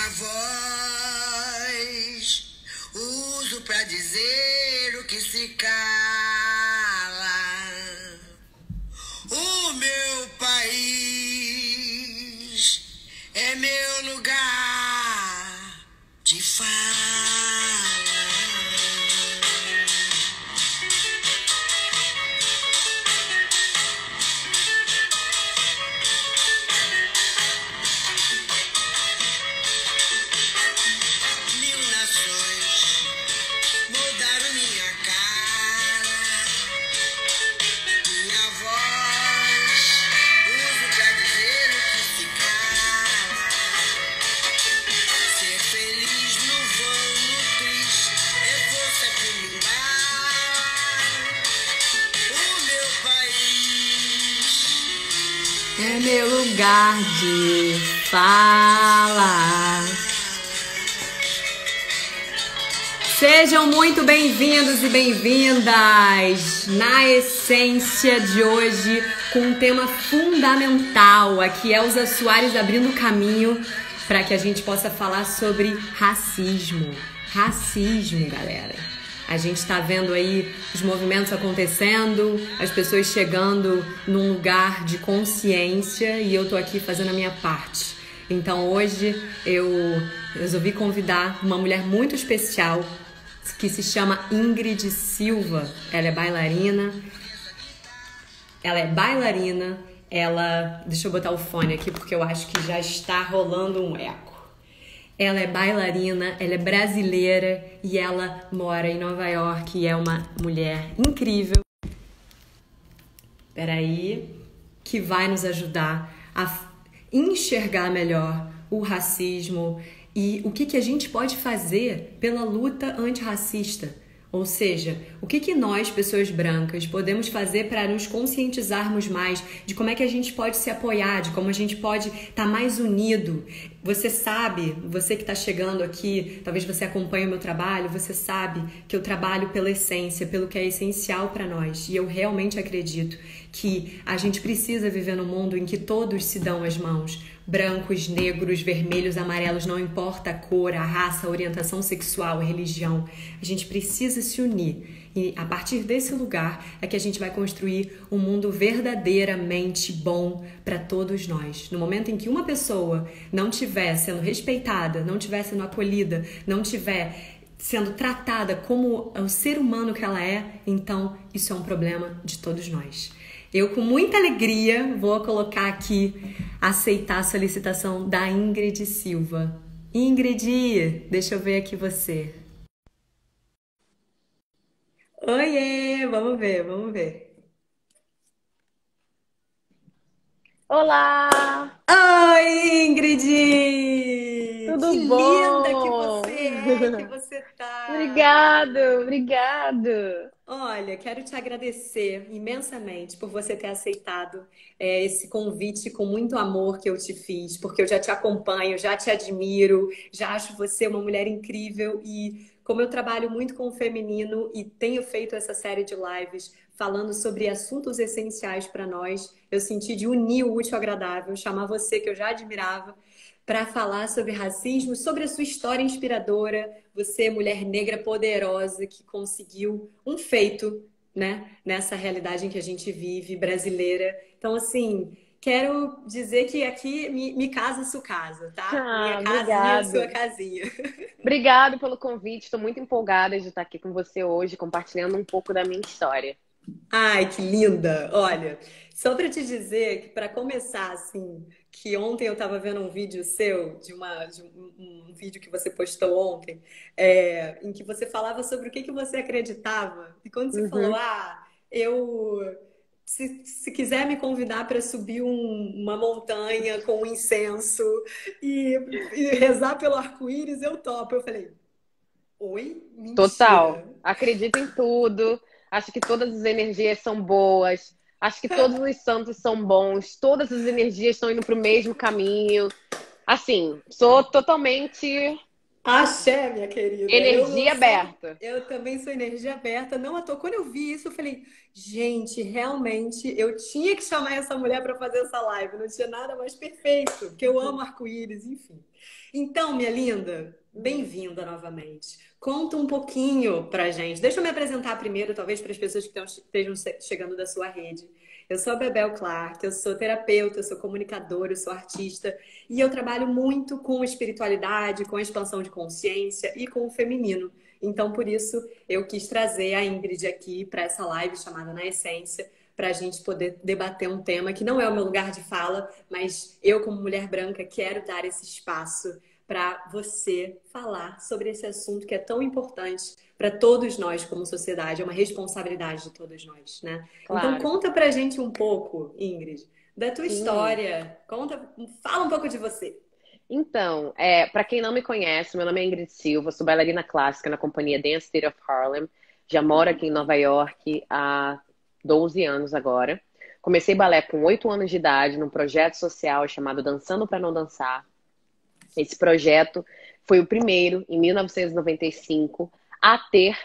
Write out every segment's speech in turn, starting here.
minha voz uso pra dizer o que se cala. O meu país é meu lugar de fala. Mil nações mudaram minha cara, minha voz uso pra dizer o que se cala. Ser feliz no vão, no triste, é força que me embala. O meu país É meu lugar de fala. Sejam muito bem-vindos e bem-vindas na essência de hoje com um tema fundamental. Aqui é Elza Soares abrindo o caminho para que a gente possa falar sobre racismo. Racismo, galera. A gente está vendo aí os movimentos acontecendo, as pessoas chegando num lugar de consciência e eu tô aqui fazendo a minha parte. Então hoje eu resolvi convidar uma mulher muito especial que se chama Ingrid Silva. Ela é bailarina. Deixa eu botar o fone aqui porque eu acho que já está rolando um eco. Ela é bailarina, ela é brasileira e ela mora em Nova York e é uma mulher incrível. Que vai nos ajudar a enxergar melhor o racismo e o que a gente pode fazer pela luta antirracista. Ou seja, o que nós, pessoas brancas, podemos fazer para nos conscientizarmos mais de como é que a gente pode se apoiar, de como a gente pode estar mais unido. Você sabe, você que está chegando aqui, talvez você acompanhe o meu trabalho, você sabe que eu trabalho pela essência, pelo que é essencial para nós. E eu realmente acredito que a gente precisa viver num mundo em que todos se dão as mãos. Brancos, negros, vermelhos, amarelos, não importa a cor, a raça, a orientação sexual, a religião. A gente precisa se unir. E a partir desse lugar é que a gente vai construir um mundo verdadeiramente bom para todos nós. No momento em que uma pessoa não estiver sendo respeitada, não estiver sendo acolhida, não estiver sendo tratada como o ser humano que ela é, então isso é um problema de todos nós. Eu, com muita alegria, vou colocar aqui, aceitar a solicitação da Ingrid Silva. Ingrid, deixa eu ver aqui você. Oiê, vamos ver. Olá! Oi, Ingrid! Tudo Que bom? linda que você tá! Obrigado! Olha, quero te agradecer imensamente por você ter aceitado esse convite com muito amor que eu te fiz, porque eu já te acompanho, já te admiro, já acho você uma mulher incrível e como eu trabalho muito com o feminino e tenho feito essa série de lives falando sobre assuntos essenciais para nós, eu senti de unir o útil ao agradável, chamar você que eu já admirava para falar sobre racismo, sobre a sua história inspiradora. Você, mulher negra poderosa que conseguiu um feito, né, nessa realidade em que a gente vive, brasileira. Então, assim, quero dizer que aqui me casa sua casa, tá? Minha casinha, sua casinha. Obrigado pelo convite. Estou muito empolgada de estar aqui com você hoje, compartilhando um pouco da minha história. Ai, que linda! Olha, só para te dizer que para começar, assim, que ontem eu estava vendo um vídeo seu, um vídeo que você postou ontem, em que você falava sobre o que você acreditava. E quando você falou, se quiser me convidar para subir uma montanha com um incenso e rezar pelo arco-íris, eu topo. Eu falei, oi? Total. Mentira. Acredito em tudo. Acho que todas as energias são boas. Acho que todos os santos são bons. Todas as energias estão indo para o mesmo caminho. Assim, sou totalmente Axé, minha querida. Energia aberta. Eu também sou energia aberta. Não à toa. Quando eu vi isso, eu falei, gente, realmente eu tinha que chamar essa mulher para fazer essa live. Não tinha nada mais perfeito, porque eu amo arco-íris, enfim. Então, minha linda, bem-vinda novamente. Conta um pouquinho pra gente. Deixa eu me apresentar primeiro, talvez para as pessoas que estejam chegando da sua rede. Eu sou a Bebel Clark, eu sou terapeuta, eu sou comunicadora, eu sou artista. E eu trabalho muito com espiritualidade, com expansão de consciência e com o feminino. Então, por isso, eu quis trazer a Ingrid aqui para essa live chamada Na Essência, para a gente poder debater um tema que não é o meu lugar de fala, mas eu, como mulher branca, quero dar esse espaço para você falar sobre esse assunto que é tão importante para todos nós como sociedade, é uma responsabilidade de todos nós, né? Então, Claro. conta pra gente um pouco, Ingrid, da tua Sim. história. Conta, fala um pouco de você. Então, para quem não me conhece, meu nome é Ingrid Silva, sou bailarina clássica na companhia Dance Theatre of Harlem. Já moro aqui em Nova York há 12 anos agora. Comecei balé com 8 anos de idade num projeto social chamado Dançando para Não Dançar. Esse projeto foi o primeiro, em 1995, a ter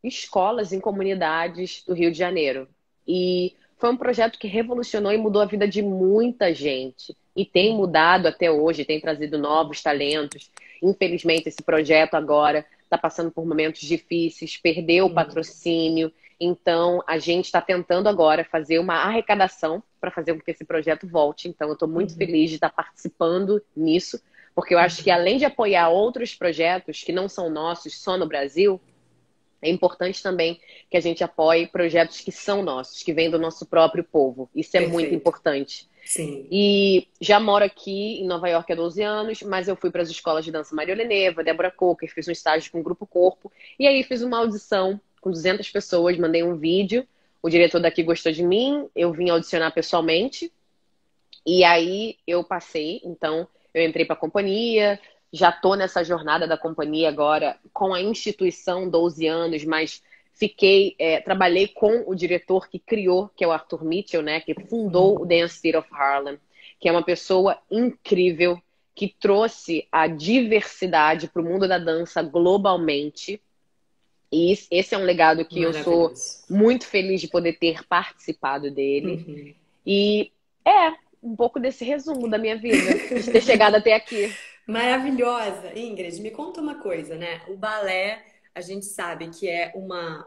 escolas em comunidades do Rio de Janeiro. E foi um projeto que revolucionou e mudou a vida de muita gente. E tem mudado até hoje, tem trazido novos talentos. Infelizmente, esse projeto agora está passando por momentos difíceis, perdeu o patrocínio. Então, a gente está tentando agora fazer uma arrecadação para fazer com que esse projeto volte. Então, eu estou muito feliz de estar participando nisso, porque eu acho que além de apoiar outros projetos que não são nossos só no Brasil, é importante também que a gente apoie projetos que são nossos, que vêm do nosso próprio povo. Isso é muito Perfeito. importante. Sim. E já moro aqui em Nova York há 12 anos, mas eu fui para as escolas de dança Maria Leneva, Débora Coker, fiz um estágio com o Grupo Corpo, e aí fiz uma audição com 200 pessoas, mandei um vídeo, o diretor daqui gostou de mim, eu vim audicionar pessoalmente, e aí eu passei, então eu entrei para a companhia, já estou nessa jornada da companhia agora com a instituição 12 anos, mas trabalhei com o diretor que criou, que é o Arthur Mitchell, né, que fundou o Dance Theatre of Harlem, que é uma pessoa incrível, que trouxe a diversidade para o mundo da dança globalmente. E esse é um legado que eu sou Maravilhoso. muito feliz de poder ter participado dele. E é um pouco desse resumo da minha vida, de ter chegado até aqui. Maravilhosa. Ingrid, me conta uma coisa, né? O balé, a gente sabe que é uma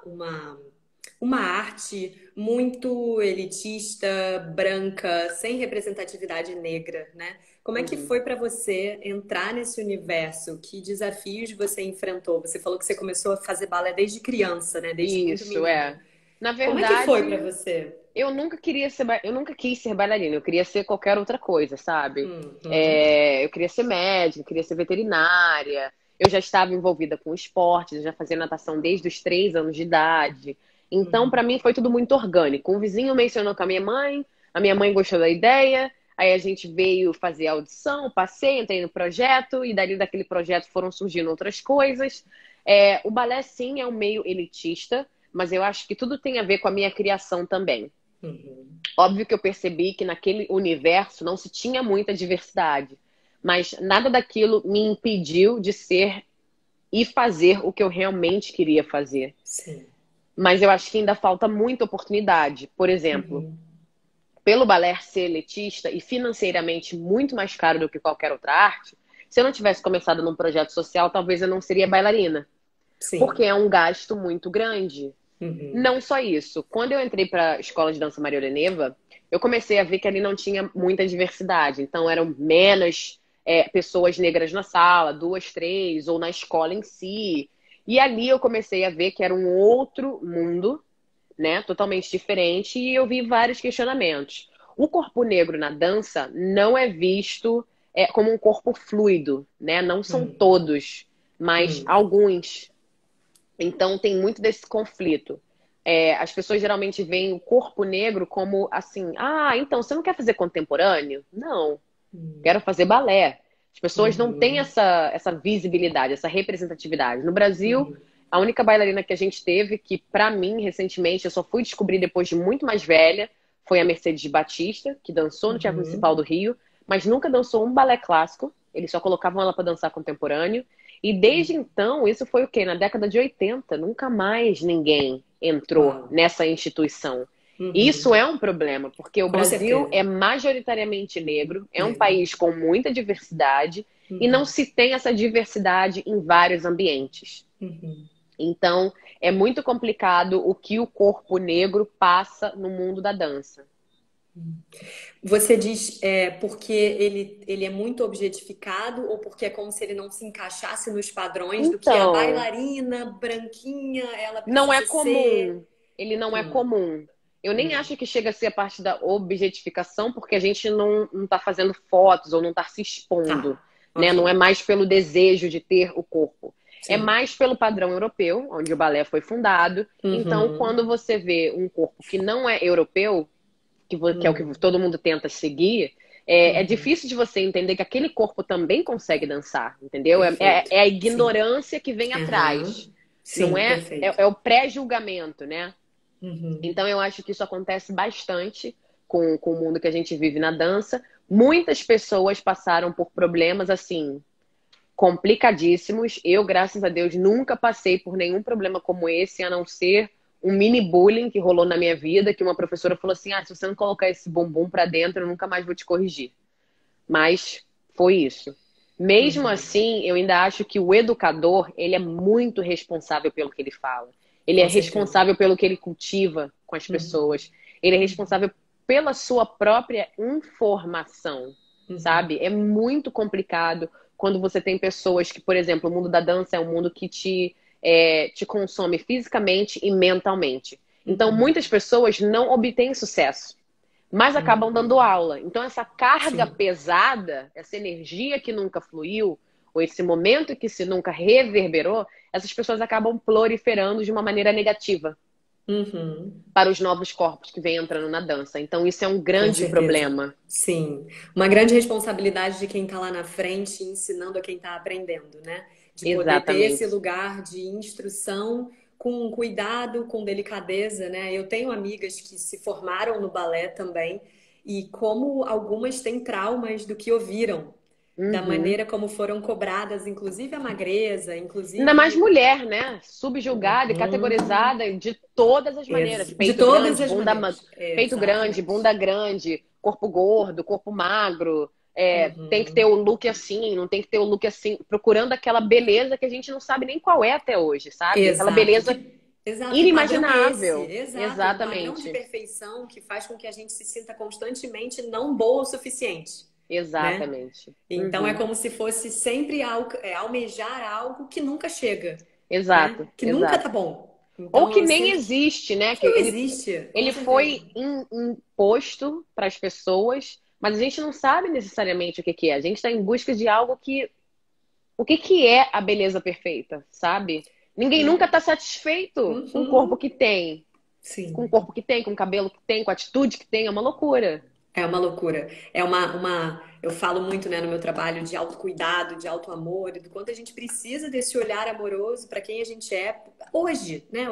arte muito elitista, branca, sem representatividade negra, né? Como é que foi para você entrar nesse universo? Que desafios você enfrentou? Você falou que você começou a fazer balé desde criança, né? Desde muito Isso, menina. é. Na Como é que foi para verdade, você? eu nunca quis ser bailarina, eu queria ser qualquer outra coisa, sabe? Uhum, Eu queria ser médica, eu queria ser veterinária. Eu já estava envolvida com esportes, eu já fazia natação desde os 3 anos de idade. Então, para uhum, mim, foi tudo muito orgânico. Um vizinho mencionou com a minha mãe gostou da ideia, aí a gente veio fazer a audição, passei, entrei no projeto, e dali daquele projeto foram surgindo outras coisas. O balé, sim, é um meio elitista, mas eu acho que tudo tem a ver com a minha criação também. uhum. Óbvio que eu percebi que naquele universo não se tinha muita diversidade, mas nada daquilo me impediu de ser e fazer o que eu realmente queria fazer. Sim. Mas eu acho que ainda falta muita oportunidade. Por exemplo, Uhum. pelo balé ser elitista e financeiramente muito mais caro do que qualquer outra arte, se eu não tivesse começado num projeto social, talvez eu não seria bailarina, porque Sim. é um gasto muito grande. Uhum. Não só isso. Quando eu entrei para a escola de dança Maria Leneva, eu comecei a ver que ali não tinha muita diversidade. Então, eram menos pessoas negras na sala, 2, 3, ou na escola em si. E ali eu comecei a ver que era um outro mundo, né? Totalmente diferente. E eu vi vários questionamentos. O corpo negro na dança não é visto como um corpo fluido, né? Não são Uhum. todos, mas Uhum. alguns. Então tem muito desse conflito. As pessoas geralmente veem o corpo negro como assim, então você não quer fazer contemporâneo? Não, quero fazer balé. As pessoas não têm Uhum. essa visibilidade, essa representatividade. No Brasil, Uhum. a única bailarina que a gente teve, que pra mim, recentemente, eu só fui descobrir depois de muito mais velha, foi a Mercedes Batista, que dançou no Teatro Municipal Uhum. do Rio, mas nunca dançou um balé clássico. Eles só colocavam ela para dançar contemporâneo. E desde então, isso foi o quê? Na década de 80, nunca mais ninguém entrou Uau. nessa instituição. Isso Uhum. é um problema, porque o Com Brasil certeza. é majoritariamente negro, é um Negro. país com muita diversidade e não Uhum. se tem essa diversidade em vários ambientes. Uhum. Então, é muito complicado o que o corpo negro passa no mundo da dança. Você diz porque ele é muito objetificado ou porque é como se ele não se encaixasse nos padrões do que a Então, bailarina branquinha ela não é precisa ser? comum. Ele não é Hum, comum. Eu nem hum, acho que chega a ser a parte da objetificação, porque a gente não tá fazendo fotos ou não tá se expondo, tá, né? Não é ok. mais pelo desejo de ter o corpo. É Sim. mais pelo padrão europeu, onde o balé foi fundado. Então, Uhum, quando você vê um corpo que não é europeu, que é o que uhum, todo mundo tenta seguir, é uhum. difícil de você entender que aquele corpo também consegue dançar, entendeu? Perfeito. É a Sim. ignorância que vem Aham. atrás. Não Sim, é, perfeito. é o pré-julgamento, né? Uhum, Então eu acho que isso acontece bastante com o mundo que a gente vive na dança. Muitas pessoas passaram por problemas assim complicadíssimos. Eu, graças a Deus, nunca passei por nenhum problema como esse, a não ser um mini bullying que rolou na minha vida, que uma professora falou assim: "Ah, se você não colocar esse bumbum pra dentro, eu nunca mais vou te corrigir". Mas foi isso. Mesmo uhum. assim, eu ainda acho que o educador, ele é muito responsável pelo que ele fala. Ele é Com certeza. responsável pelo que ele cultiva com as Uhum, pessoas. Ele é uhum, responsável pela sua própria informação, uhum. sabe? É muito complicado quando você tem pessoas que, por exemplo, o mundo da dança é um mundo que te consome fisicamente e mentalmente. Então, Uhum. muitas pessoas não obtêm sucesso, mas acabam dando Uhum. aula. Então, essa carga Sim. pesada, essa energia que nunca fluiu, ou esse momento que se nunca reverberou, essas pessoas acabam proliferando de uma maneira negativa Uhum. para os novos corpos que vêm entrando na dança. Então, isso é um Com grande certeza. problema. Sim. Uma grande responsabilidade de quem está lá na frente, ensinando a quem está aprendendo, né? De poder ter esse Exatamente. lugar de instrução com cuidado, com delicadeza, né? Eu tenho amigas que se formaram no balé também, e como algumas têm traumas do que ouviram, da Uhum. maneira como foram cobradas, inclusive a magreza, Ainda mais inclusive. mulher, né? Subjugada e Uhum. categorizada de todas as maneiras. De Peito todas grande, as maneiras. peito grande, Exatamente. bunda grande, corpo gordo, corpo magro. Tem que ter Uhum. o look assim, não tem que ter o look assim. Procurando aquela beleza que a gente não sabe nem qual é até hoje, sabe? Aquela Exato. beleza Exato. Que padrão é esse? inimaginável. Exato. Um padrão de Exatamente. perfeição que faz com que a gente se sinta constantemente não boa o suficiente, né? Exatamente. Então é Uhum. como se fosse sempre almejar algo que nunca chega, Exato, né? Que nunca tá exato. bom. Ou Então que eu nem sinto existe, né? que Que não ele, existe, com ele certeza. foi imposto para as pessoas, mas a gente não sabe necessariamente o que que é. A gente está em busca de algo que. O que que é a beleza perfeita, sabe? Ninguém nunca E está satisfeito com o corpo uhum, que tem, com o sim. corpo que tem, com o cabelo que tem, com a atitude que tem. É uma loucura. É uma loucura. É eu falo muito, né, no meu trabalho de autocuidado, de autoamor, e do quanto a gente precisa desse olhar amoroso para quem a gente é hoje, né?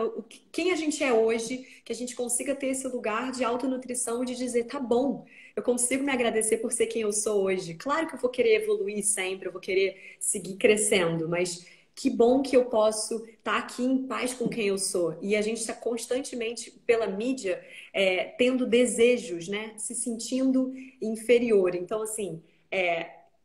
Quem a gente é hoje, que a gente consiga ter esse lugar de autonutrição, de dizer, tá bom, eu consigo me agradecer por ser quem eu sou hoje. Claro que eu vou querer evoluir sempre, eu vou querer seguir crescendo, mas que bom que eu posso estar aqui em paz com quem eu sou. E a gente está constantemente, pela mídia, tendo desejos, né? Se sentindo inferior. Então, assim,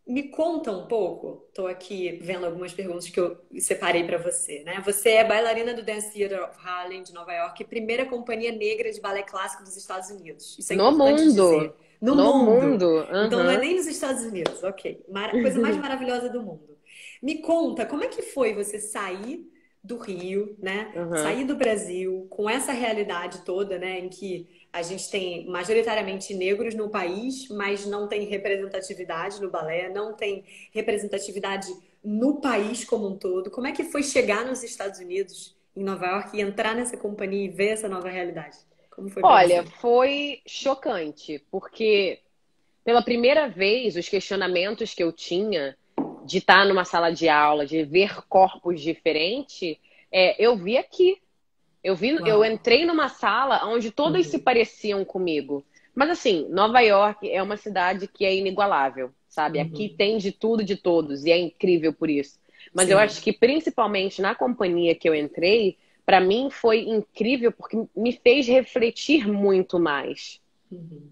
me conta um pouco. Estou aqui vendo algumas perguntas que eu separei para você, né? Você é bailarina do Dance Theater of Harlem de Nova York, primeira companhia negra de balé clássico dos Estados Unidos. Isso é No importante mundo. dizer. No No mundo. mundo. Então não é Aham. nem nos Estados Unidos, ok. Coisa mais maravilhosa do mundo. Me conta, como é que foi você sair do Rio, né? Aham. Sair do Brasil com essa realidade toda, né? Em que a gente tem majoritariamente negros no país, mas não tem representatividade no balé, não tem representatividade no país como um todo. Como é que foi chegar nos Estados Unidos, em Nova York, e entrar nessa companhia e ver essa nova realidade? Como foi para Olha, você? foi chocante, porque pela primeira vez os questionamentos que eu tinha de estar numa sala de aula, de ver corpos diferentes, eu vi aqui. Eu Uau. entrei numa sala onde todos se Uhum. pareciam comigo. Mas assim, Nova York é uma cidade que é inigualável. sabe? Aqui tem de tudo, de todos, e é incrível por isso. Mas eu Sim. acho que principalmente na companhia que eu entrei, para mim foi incrível porque me fez refletir muito mais. Uhum.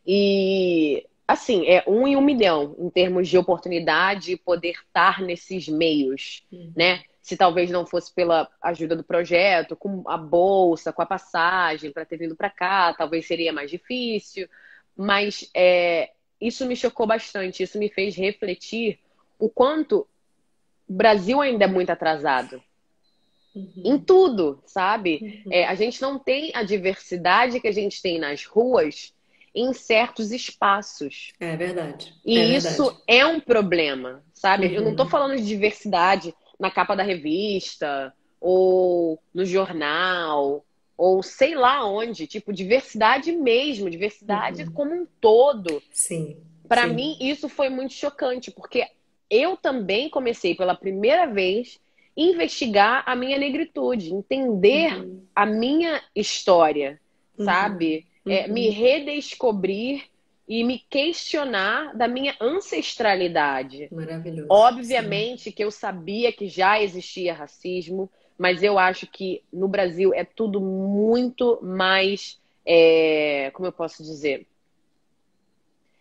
E assim, é 1 em 1 milhão em termos de oportunidade e poder estar nesses meios, né? Se talvez não fosse pela ajuda do projeto, com a bolsa, com a passagem, para ter vindo para cá, talvez seria mais difícil. Mas isso me chocou bastante, isso me fez refletir o quanto o Brasil ainda é muito atrasado em Uhum. tudo, sabe? A gente não tem a diversidade que a gente tem nas ruas em certos espaços. É verdade. É E verdade. isso é um problema, sabe? Eu não tô Uhum. falando de diversidade na capa da revista, ou no jornal, ou sei lá onde. Tipo, diversidade mesmo, diversidade Uhum. como um todo. Sim, Para sim. mim, isso foi muito chocante, porque eu também comecei pela primeira vez a investigar a minha negritude, entender Uhum. a minha história, Uhum. sabe? Me Uhum. redescobrir e me questionar da minha ancestralidade. Maravilhoso. Sim. Obviamente que eu sabia que já existia racismo, mas eu acho que no Brasil é tudo muito mais, como eu posso dizer?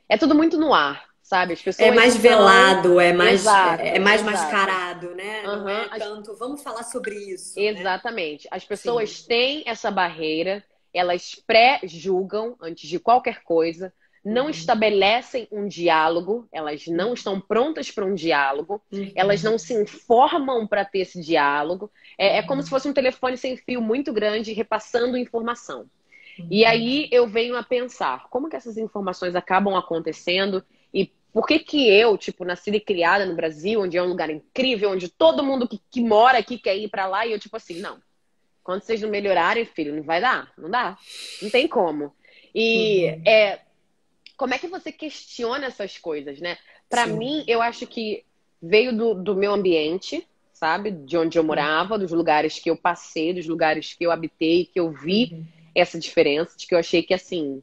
É tudo muito no ar, sabe? As É pessoas mais são. velado, é Exato, mais exato. mascarado, né? Não Aham, é tanto, vamos falar sobre isso, né? exatamente. As Sim. pessoas têm essa barreira, elas pré-julgam antes de qualquer coisa, não Uhum. estabelecem um diálogo, elas não Uhum. estão prontas para um diálogo, elas Uhum. não se informam para ter esse diálogo. É como se Uhum. fosse um telefone sem fio muito grande repassando informação. E Uhum. aí eu venho a pensar, como que essas informações acabam acontecendo e por que que eu, tipo, nascida e criada no Brasil, onde é um lugar incrível, onde todo mundo que mora aqui quer ir pra lá, e eu, tipo assim, não. Quando vocês não melhorarem, filho, não vai dar, não dá. Não tem como. E Uhum. como é que você questiona essas coisas, né? Pra Sim. mim, eu acho que veio do meu ambiente, sabe? De onde eu morava, dos lugares que eu passei, dos lugares que eu habitei, que eu vi Uhum. essa diferença, de que eu achei que assim,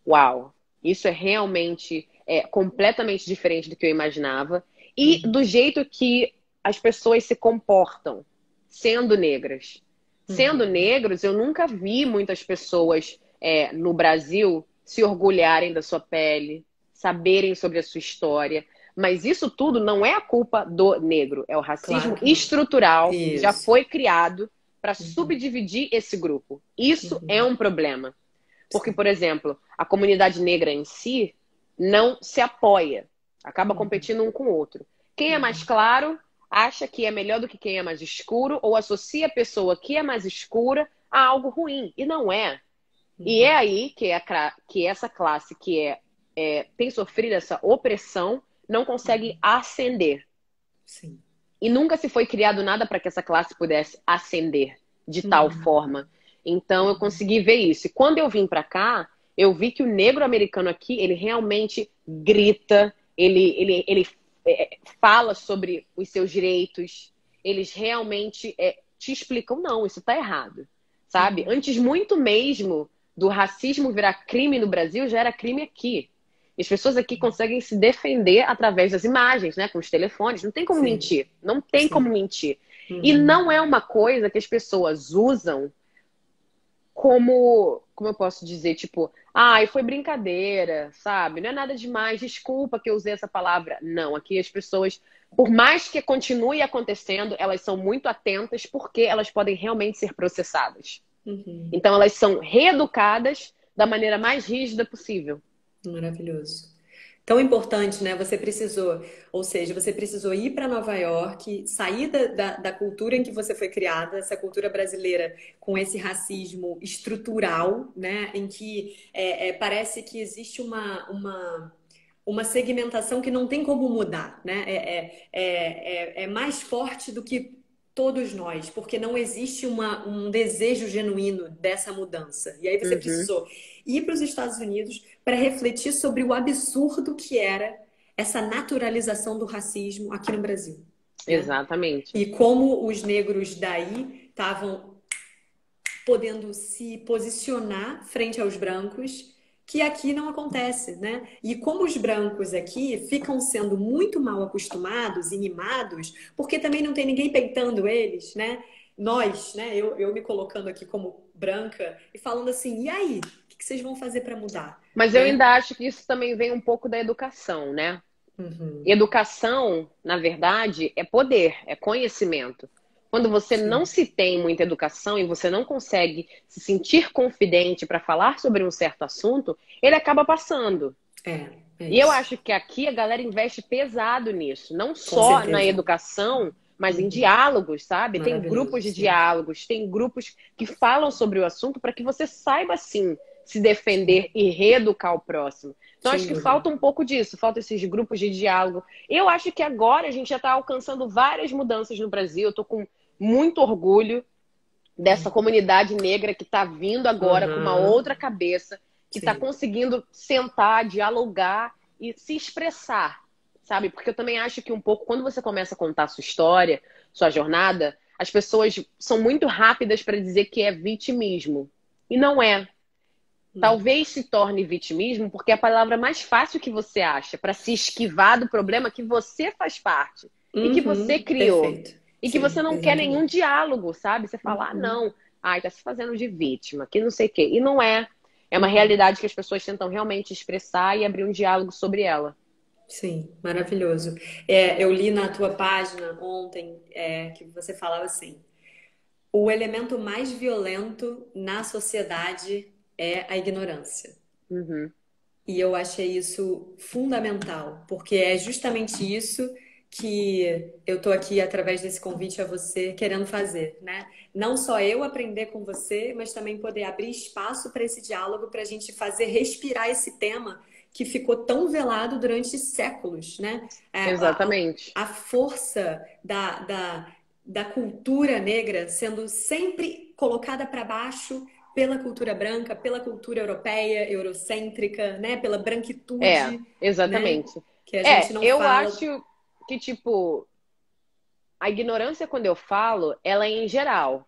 uau, isso é realmente completamente diferente do que eu imaginava. E Uhum. do jeito que as pessoas se comportam sendo negras. Sendo Uhum. negros, eu nunca vi muitas pessoas no Brasil se orgulharem da sua pele, saberem sobre a sua história. Mas isso tudo não é a culpa do negro, é o Claro racismo que não. estrutural que já Isso. foi criado para Uhum. subdividir esse grupo. Isso é Uhum. um problema. Porque, Sim. por exemplo, a comunidade negra em si não se apoia, acaba Uhum. competindo um com o outro. Quem é mais Uhum. claro acha que é melhor do que quem é mais escuro, ou associa a pessoa que é mais escura a algo ruim, e não é. E é Uhum. aí que essa classe que tem sofrido essa opressão não consegue ascender. Sim. E nunca se foi criado nada para que essa classe pudesse ascender de tal Uhum. forma. Então eu consegui ver isso. E quando eu vim para cá, eu vi que o negro americano aqui, ele realmente grita, ele fala sobre os seus direitos, eles realmente te explicam, não, isso está errado. Sabe? Uhum. Antes muito mesmo do racismo virar crime no Brasil, já era crime aqui. E as pessoas aqui conseguem se defender através das imagens, né? Com os telefones. Não tem como Sim. mentir. Não tem como Sim. mentir. E Uhum. não é uma coisa que as pessoas usam como eu posso dizer, tipo, ai, foi brincadeira, sabe? Não é nada demais, desculpa que eu usei essa palavra. Não, aqui as pessoas, por mais que continue acontecendo, elas são muito atentas porque elas podem realmente ser processadas. Uhum. Então elas são reeducadas da maneira mais rígida possível. Maravilhoso. Tão importante, né? Você precisou, ou seja, você precisou ir para Nova York, sair da cultura em que você foi criada, essa cultura brasileira com esse racismo estrutural, né? Em que parece que existe uma segmentação que não tem como mudar, né? É mais forte do que todos nós, porque não existe um desejo genuíno dessa mudança. E aí você Uhum, precisou ir para os Estados Unidos para refletir sobre o absurdo que era essa naturalização do racismo aqui no Brasil, né? exatamente. E como os negros daí estavam podendo se posicionar frente aos brancos que aqui não acontece, né? E como os brancos aqui ficam sendo muito mal acostumados e mimados, porque também não tem ninguém peitando eles, né? Nós, né? Eu me colocando aqui como branca e falando assim, e aí? O que vocês vão fazer para mudar, Mas eu né? ainda acho que isso também vem um pouco da educação, né? Uhum. Educação, na verdade, é poder, é conhecimento. Quando você não Sim. se tem muita educação e você não consegue se sentir confidente para falar sobre um certo assunto, ele acaba passando. É E eu isso. acho que aqui a galera investe pesado nisso, não Com só na certeza. educação, mas em Uhum. diálogos, sabe? Tem Maravilhoso, grupos de sim. diálogos, tem grupos que falam sobre o assunto para que você saiba, sim, se Sim. defender e reeducar o próximo. Então, acho Sem que dúvida. falta um pouco disso, falta esses grupos de diálogo. Eu acho que agora a gente já está alcançando várias mudanças no Brasil. Eu estou com muito orgulho dessa comunidade negra que está vindo agora com uma Aham. outra cabeça, que está Sim. conseguindo sentar, dialogar e se expressar, sabe? Porque eu também acho que um pouco, quando você começa a contar a sua história, sua jornada, as pessoas são muito rápidas para dizer que é vitimismo. E não é. Uhum. Talvez se torne vitimismo porque é a palavra mais fácil que você acha para se esquivar do problema que você faz parte e que você Uhum. criou. Perfeito. E que você Sim, não quer nenhum exatamente. diálogo, sabe? Você fala, ah, Uhum. não, ai, tá se fazendo de vítima, que não sei o quê. E não é. É uma Uhum. realidade que as pessoas tentam realmente expressar e abrir um diálogo sobre ela. Sim, maravilhoso. Eu li na tua página ontem, que você falava assim: o elemento mais violento na sociedade é a ignorância. Uhum. E eu achei isso fundamental, porque é justamente isso que eu tô aqui através desse convite a você querendo fazer, né? Não só eu aprender com você, mas também poder abrir espaço para esse diálogo, para a gente fazer respirar esse tema que ficou tão velado durante séculos, né? Exatamente. A força da cultura negra sendo sempre colocada para baixo pela cultura branca, pela cultura europeia, eurocêntrica, né? Pela É, branquitude, né? exatamente. Que a gente É, não eu fala. acho que, tipo, a ignorância, quando eu falo, ela é em geral.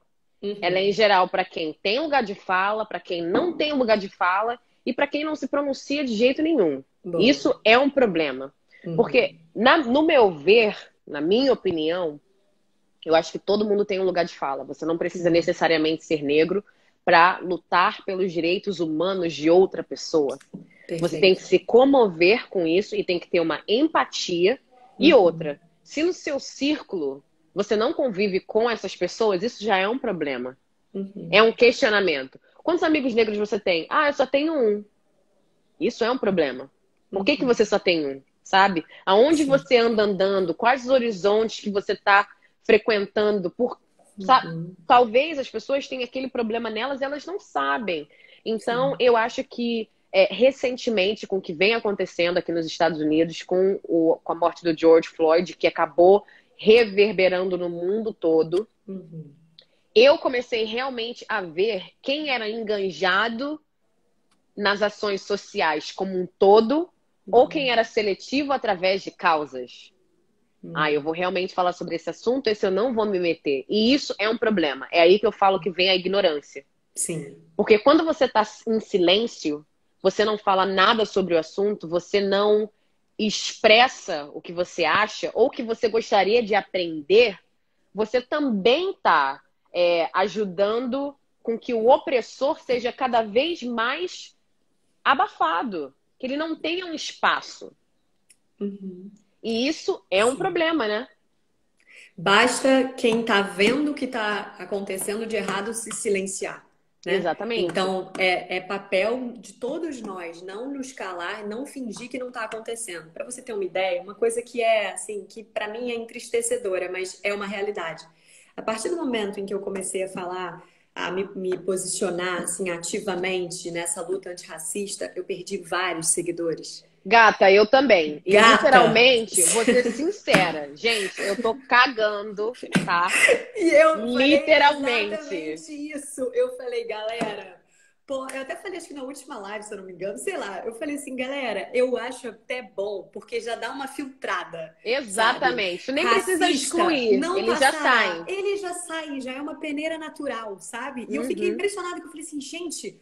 Ela é em Uhum. geral para quem tem lugar de fala, para quem não tem lugar de fala e para quem não se pronuncia de jeito nenhum. Boa. Isso é um problema. Porque, Uhum. no meu ver, na minha opinião, eu acho que todo mundo tem um lugar de fala. Você não precisa Uhum. necessariamente ser negro para lutar pelos direitos humanos de outra pessoa. Você tem que Perfeito. se comover com isso e tem que ter uma empatia. E Uhum. outra, se no seu círculo você não convive com essas pessoas, isso já é um problema. É Uhum. um questionamento. Quantos amigos negros você tem? Ah, eu só tenho um. Isso é um problema. Por que Uhum. você só tem um? Sabe? Aonde Sim. você anda andando? Quais os horizontes que você está frequentando? Uhum. Talvez as pessoas tenham aquele problema nelas e elas não sabem. Então, Sim. eu acho que recentemente, com o que vem acontecendo aqui nos Estados Unidos, com a morte do George Floyd, que acabou reverberando no mundo todo, Uhum. eu comecei realmente a ver quem era enganjado nas ações sociais como um todo ou quem Uhum. era seletivo através de causas. Ah, eu Uhum. vou realmente falar sobre esse assunto, esse eu não vou me meter. E isso é um problema. É aí que eu falo que vem a ignorância. Sim. Porque quando você está em silêncio, você não fala nada sobre o assunto, você não expressa o que você acha ou o que você gostaria de aprender, você também está ajudando com que o opressor seja cada vez mais abafado, que ele não tenha um espaço. Uhum. E isso é um Sim. problema, né? Basta quem está vendo o que está acontecendo de errado se silenciar, né? Exatamente. Então, é papel de todos nós não nos calar, não fingir que não está acontecendo. Para você ter uma ideia, uma coisa que assim, que para mim é entristecedora, mas é uma realidade. A partir do momento em que eu comecei a falar, a me posicionar assim ativamente nessa luta antirracista, eu perdi vários seguidores. Gata, eu também. E Gata! literalmente, vou ser sincera, gente, eu tô cagando, tá? E eu falei Literalmente. exatamente isso. Eu falei, galera, pô, eu até falei, acho que na última live, se eu não me engano, sei lá, eu falei assim, galera, eu acho até bom, porque já dá uma filtrada, sabe? Exatamente. Nem precisa Racista, excluir, não eles já passará. saem. Ele já sai, já é uma peneira natural, sabe? E eu fiquei Uhum. impressionada, que eu falei assim, gente.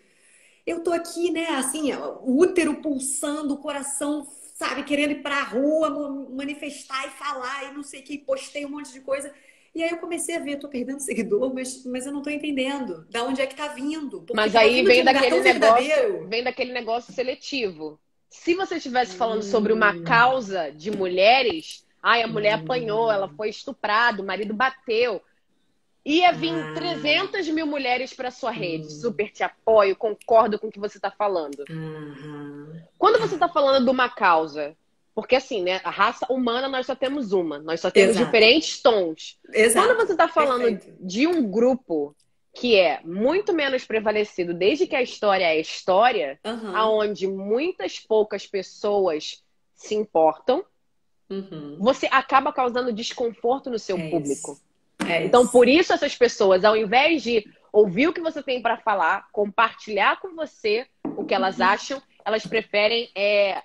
eu tô aqui, né, assim, o útero pulsando, o coração, sabe, querendo ir pra rua, manifestar e falar e não sei o que, postei um monte de coisa. E aí eu comecei a ver, eu tô perdendo seguidor, mas eu não tô entendendo da onde é que tá vindo. Porque Mas tava aí vindo de vem um lugar daquele tão negócio, verdadeiro. vem daquele negócio seletivo. Se você estivesse falando sobre uma Hum, causa de mulheres, ai, a mulher apanhou, ela hum, foi estuprada, o marido bateu. Ia vir ah, 300 mil mulheres para sua rede. hum, Super te apoio, concordo com o que você está falando. aham, Quando você está tá. falando de uma causa, porque assim, né? A raça humana nós só temos uma, nós só temos Exato, diferentes tons. Quando exato, você está falando perfeito. de um grupo que é muito menos prevalecido desde que a história é história, Aham, aonde muitas poucas pessoas se importam, uhum, você acaba causando desconforto no seu é público. isso, é Então, isso. por isso, essas pessoas, ao invés de ouvir o que você tem para falar, compartilhar com você o que elas acham, elas preferem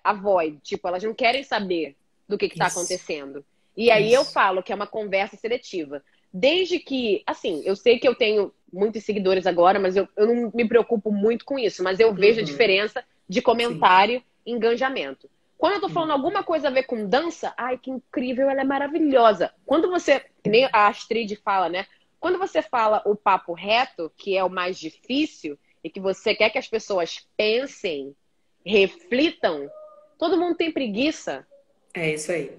avoid. Tipo, elas não querem saber do que está Isso, acontecendo. E aí eu isso. falo que é uma conversa seletiva. Desde que, assim, eu sei que eu tenho muitos seguidores agora, mas eu não me preocupo muito com isso. Mas eu vejo a Uhum, diferença de sim. comentário e engajamento. Quando eu tô falando Uhum. alguma coisa a ver com dança, ai, que incrível, ela é maravilhosa. Quando você, que nem a Astrid fala, né? Quando você fala o papo reto, que é o mais difícil, e que você quer que as pessoas pensem, reflitam, todo mundo tem preguiça. É isso aí.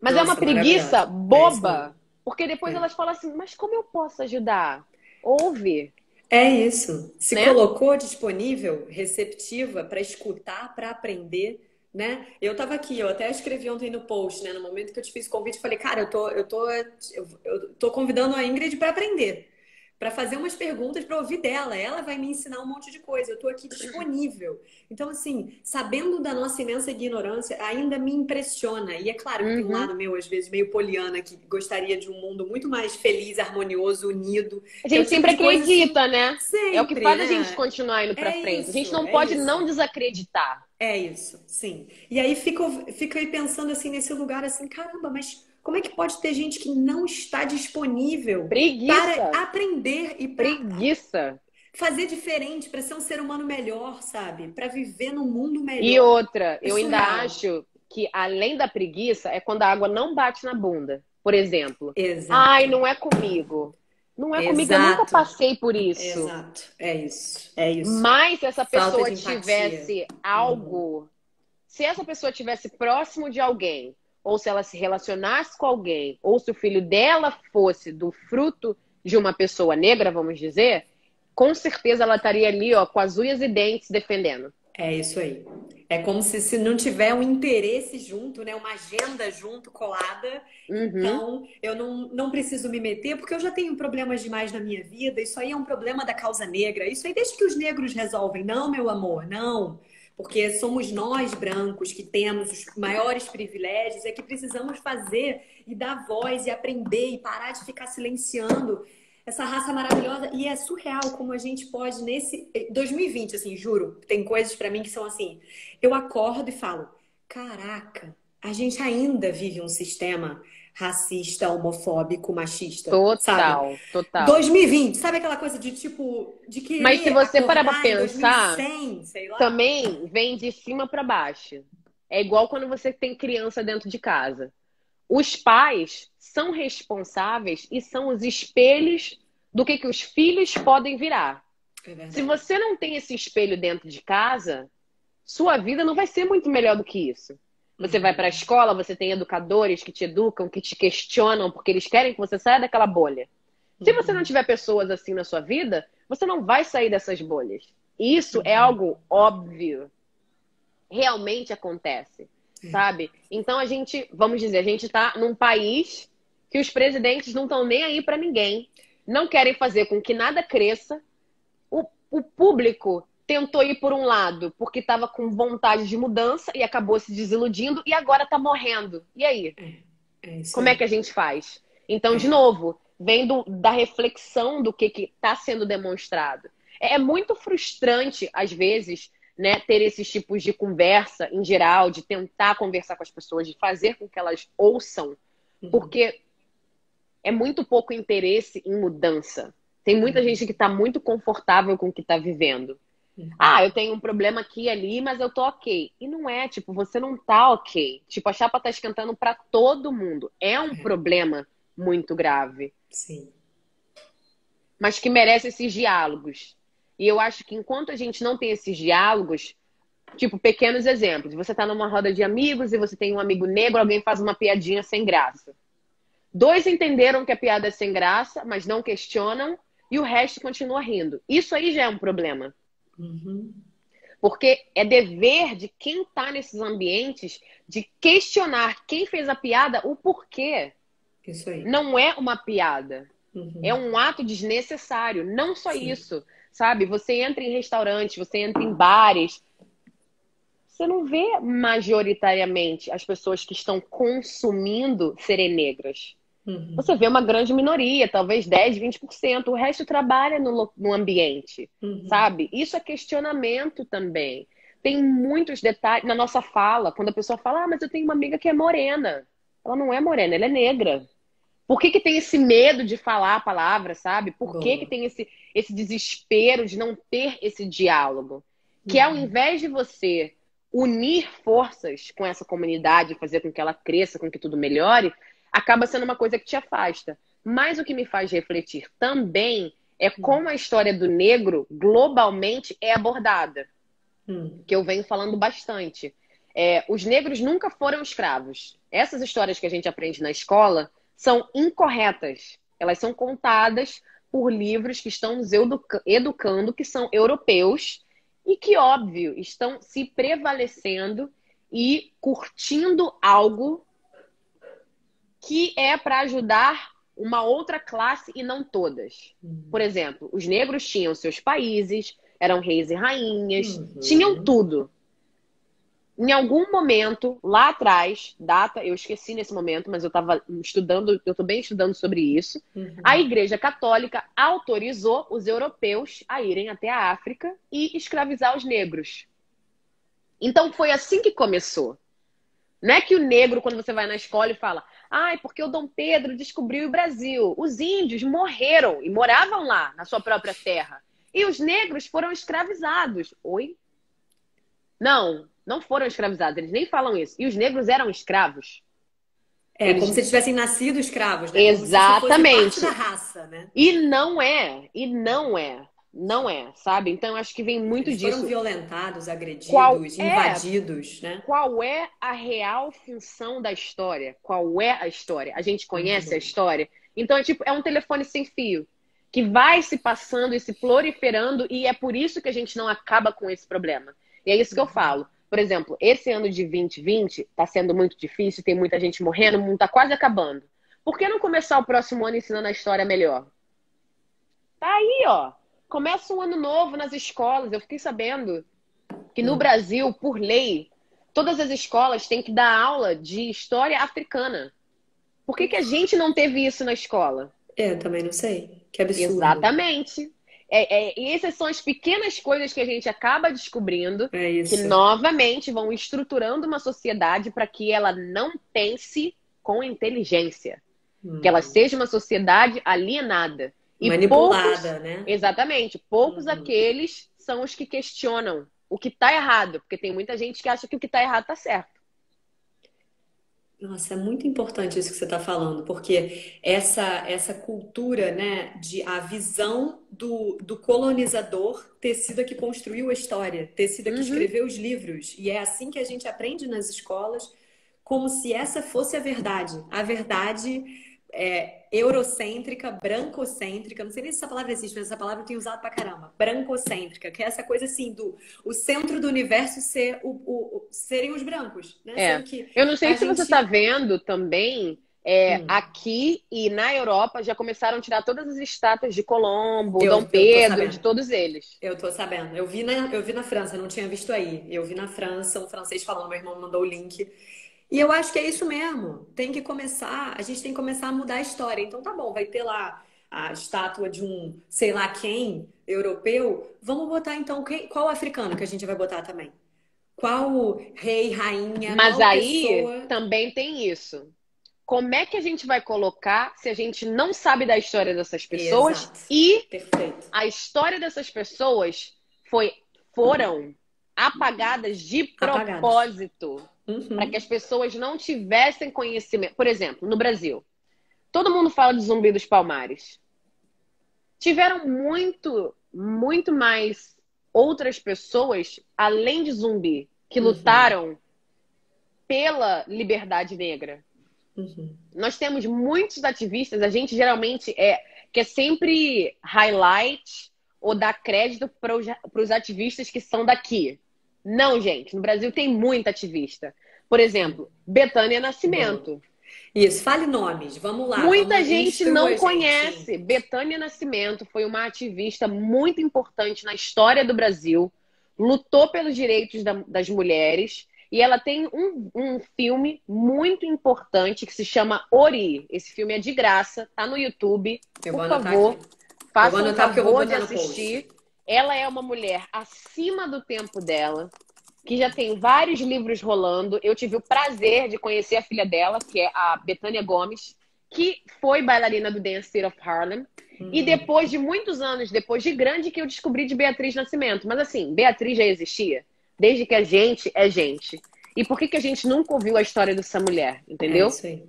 Mas é uma Nossa, preguiça maravilhosa. É isso boba, mesmo. porque depois É. elas falam assim, mas como eu posso ajudar? Ouve, É isso. Se né? colocou disponível, receptiva para escutar, para aprender, né? Eu estava aqui, eu até escrevi ontem no post, né? No momento que eu te fiz o convite, eu falei, cara, eu tô convidando a Ingrid para aprender, para fazer umas perguntas para ouvir dela. Ela vai me ensinar um monte de coisa. Eu tô aqui disponível. Então, assim, sabendo da nossa imensa ignorância, ainda me impressiona. E é claro que tem um Uhum. lado meu, às vezes, meio poliana, que gostaria de um mundo muito mais feliz, harmonioso, unido, A que é o gente tipo sempre de coisa assim. acredita, né? É o que Sempre, faz a gente né? continuar indo pra É frente. A gente isso, não é pode não isso. desacreditar. É isso, sim. E aí fico aí pensando assim nesse lugar assim, caramba, mas como é que pode ter gente que não está disponível para Preguiça. aprender e para Preguiça. fazer diferente, para ser um ser humano melhor, sabe? Para viver num mundo E melhor? outra, É eu ainda surreal. acho que além da preguiça é quando a água não bate na bunda. Por exemplo, ai, Exato. não é comigo. Não é comigo, eu nunca Exato. passei por isso. Exato. É isso. É isso. Mas se essa Falta pessoa de empatia. tivesse Uhum. algo, se essa pessoa tivesse próximo de alguém, ou se ela se relacionasse com alguém, ou se o filho dela fosse do fruto de uma pessoa negra, vamos dizer, com certeza ela estaria ali, ó, com as unhas e dentes defendendo. É isso aí. É como se não tiver um interesse junto, né? Uma agenda junto, colada. Uhum. Então, eu não preciso me meter, porque eu já tenho problemas demais na minha vida. Isso aí é um problema da causa negra. Isso aí deixa que os negros resolvem. Não, meu amor, não. Porque somos nós, brancos, que temos os maiores privilégios, é que precisamos fazer e dar voz e aprender e parar de ficar silenciando essa raça maravilhosa. E é surreal como a gente pode nesse 2020, assim, juro, tem coisas pra mim que são assim, eu acordo e falo, caraca, a gente ainda vive um sistema racista, homofóbico, machista, sabe? Total, total. 2020, sabe aquela coisa de tipo, de Mas se querer você parar pra acordar em pensar, 2100, sei lá? também vem de cima pra baixo. É igual quando você tem criança dentro de casa. Os pais são responsáveis e são os espelhos do que os filhos podem virar. É Se verdade. você não tem esse espelho dentro de casa, sua vida não vai ser muito melhor do que isso. Você vai para a Uhum, escola, você tem educadores que te educam, que te questionam, porque eles querem que você saia daquela bolha. Se você não uhum, tiver pessoas assim na sua vida, você não vai sair dessas bolhas. E isso é uhum. algo óbvio. Realmente acontece, É. sabe? Então a gente, vamos dizer, a gente está num país que os presidentes não estão nem aí para ninguém, não querem fazer com que nada cresça. O público tentou ir por um lado porque estava com vontade de mudança e acabou se desiludindo e agora está morrendo. E aí? É isso Como é aí. que a gente faz? Então, de É. novo, vem da reflexão do que está sendo demonstrado. É muito frustrante, às vezes, né, ter esses tipos de conversa em geral, de tentar conversar com as pessoas, de fazer com que elas ouçam, Uhum. porque é muito pouco interesse em mudança. Tem muita gente Uhum. que está muito confortável com o que está vivendo. Ah, eu tenho um problema aqui e ali, mas eu tô ok. E não é, tipo, você não tá ok. Tipo, a chapa tá esquentando pra todo mundo. É um É, problema muito grave, sim. mas que merece esses diálogos. E eu acho que enquanto a gente não tem esses diálogos, tipo, pequenos exemplos. Você tá numa roda de amigos e você tem um amigo negro, alguém faz uma piadinha sem graça. Dois entenderam que a piada é sem graça, mas não questionam, e o resto continua rindo. Isso aí já é um problema. Uhum. Porque é dever de quem está nesses ambientes de questionar quem fez a piada, o porquê. Isso aí. Não é uma piada. É Uhum. um ato desnecessário. Não só Sim. isso, sabe? Você entra em restaurantes, você entra em bares, você não vê majoritariamente as pessoas que estão consumindo serem negras. Uhum. Você vê uma grande minoria, talvez 10, 20%. O resto trabalha no ambiente, Uhum. sabe? Isso é questionamento também. Tem muitos detalhes na nossa fala. Quando a pessoa fala, ah, mas eu tenho uma amiga que é morena. Ela não é morena, ela é negra. Por que que tem esse medo de falar a palavra, sabe? Por que que Boa. tem esse desespero de não ter esse diálogo? Que ao Uhum. invés de você unir forças com essa comunidade, fazer com que ela cresça, com que tudo melhore, acaba sendo uma coisa que te afasta. Mas o que me faz refletir também é como a história do negro globalmente é abordada, Uhum. que eu venho falando bastante. Os negros nunca foram escravos. Essas histórias que a gente aprende na escola são incorretas. Elas são contadas por livros que estão nos educando, que são europeus e que, óbvio, estão se prevalecendo e curtindo algo que é para ajudar uma outra classe e não todas. Por Uhum. exemplo, os negros tinham seus países, eram reis e rainhas, tinham Uhum. tudo. Em algum momento, lá atrás, data, eu esqueci nesse momento, mas eu estava estudando, eu estou bem estudando sobre isso. A Uhum. Igreja Católica autorizou os europeus a irem até a África e escravizar os negros. Então foi assim que começou. Não é que o negro, quando você vai na escola e fala, ai, porque o Dom Pedro descobriu o Brasil. Os índios morreram e moravam lá, na sua própria terra. E os negros foram escravizados. Oi? Não, não foram escravizados, eles nem falam isso. E os negros eram escravos. É, como se Eles. eles tivessem nascido escravos, né? Como se isso fosse parte da Exatamente. raça, né? E não é, sabe? Então eu acho que vem muito Eles foram disso. violentados, Qual agredidos, é invadidos, né? qual é a real função da história? Qual é a história? A gente Muito conhece a bom. história? Então é um telefone sem fio que vai se passando e se proliferando e é por isso que a gente não acaba com esse problema. E é isso que eu falo. Por exemplo, esse ano de 2020 está sendo muito difícil, tem muita gente morrendo, o mundo está quase acabando. Por que não começar o próximo ano ensinando a história melhor? Tá aí, ó. Começa um ano novo nas escolas. Eu fiquei sabendo que no Hum. Brasil, por lei, todas as escolas têm que dar aula de história africana. Por que que a gente não teve isso na escola? É, eu também não sei. Que absurdo. Exatamente. E essas são as pequenas coisas que a gente acaba descobrindo É que isso. novamente vão estruturando uma sociedade para que ela não pense com inteligência, que ela Hum. seja uma sociedade alienada. E poucos, Manipulada, né? exatamente, poucos Uhum. aqueles são os que questionam o que está errado, porque tem muita gente que acha que o que está errado está certo. Nossa, é muito importante isso que você está falando, porque essa cultura, né, de a visão do colonizador ter sido a que construiu a história, ter sido a que Uhum. escreveu os livros. E é assim que a gente aprende nas escolas, como se essa fosse a verdade. A verdade eurocêntrica, brancocêntrica, não sei nem se essa palavra existe, mas essa palavra eu tenho usado pra caramba. Brancocêntrica, que é essa coisa assim do o centro do universo ser serem os brancos, né? Ser É. o que Eu não sei a se você está gente. vendo também, Hum. aqui e na Europa já começaram a tirar todas as estátuas de Colombo, Dom Eu tô Pedro, de sabendo. todos eles. Eu tô sabendo. Eu vi na França, não tinha visto aí. Eu vi na França, um francês falando, meu irmão mandou o link. E eu acho que é isso mesmo. Tem que começar, a gente tem que começar a mudar a história. Então tá bom, vai ter lá a estátua de um, sei lá quem, europeu. Vamos botar então qual africano que a gente vai botar também? Qual rei, rainha, Mas qual aí pessoa? também tem isso. Como é que a gente vai colocar se a gente não sabe da história dessas pessoas Exato. e Perfeito. a história dessas pessoas foi foram apagadas de Apagados. propósito, para que as pessoas não tivessem conhecimento. Por exemplo, no Brasil, todo mundo fala de Zumbi dos Palmares. Tiveram muito mais outras pessoas, além de Zumbi, que lutaram pela liberdade negra. Nós temos muitos ativistas, a gente geralmente quer sempre highlight ou dar crédito para os ativistas que são daqui. Não, gente, no Brasil tem muita ativista. Por exemplo, Bethânia Nascimento. Isso, fale nomes, vamos lá. Muita vamos gente instrua não a gente. conhece. Bethânia Nascimento foi uma ativista muito importante na história do Brasil, lutou pelos direitos das mulheres, e ela tem um filme muito importante que se chama Ori. Esse filme é de graça, tá no YouTube. Eu vou Por anotar favor, aqui. Eu faça vou um anotar porque eu vou favor de botar no post. assistir. Ela é uma mulher acima do tempo dela, que já tem vários livros rolando. Eu tive o prazer de conhecer a filha dela, que é a Bethânia Gomes, que foi bailarina do Dance Theater of Harlem. E depois de muitos anos, depois de grande, que eu descobri de Beatriz Nascimento. Mas assim, Beatriz já existia, desde que a gente é gente. E por que a gente nunca ouviu a história dessa mulher, entendeu? É isso aí.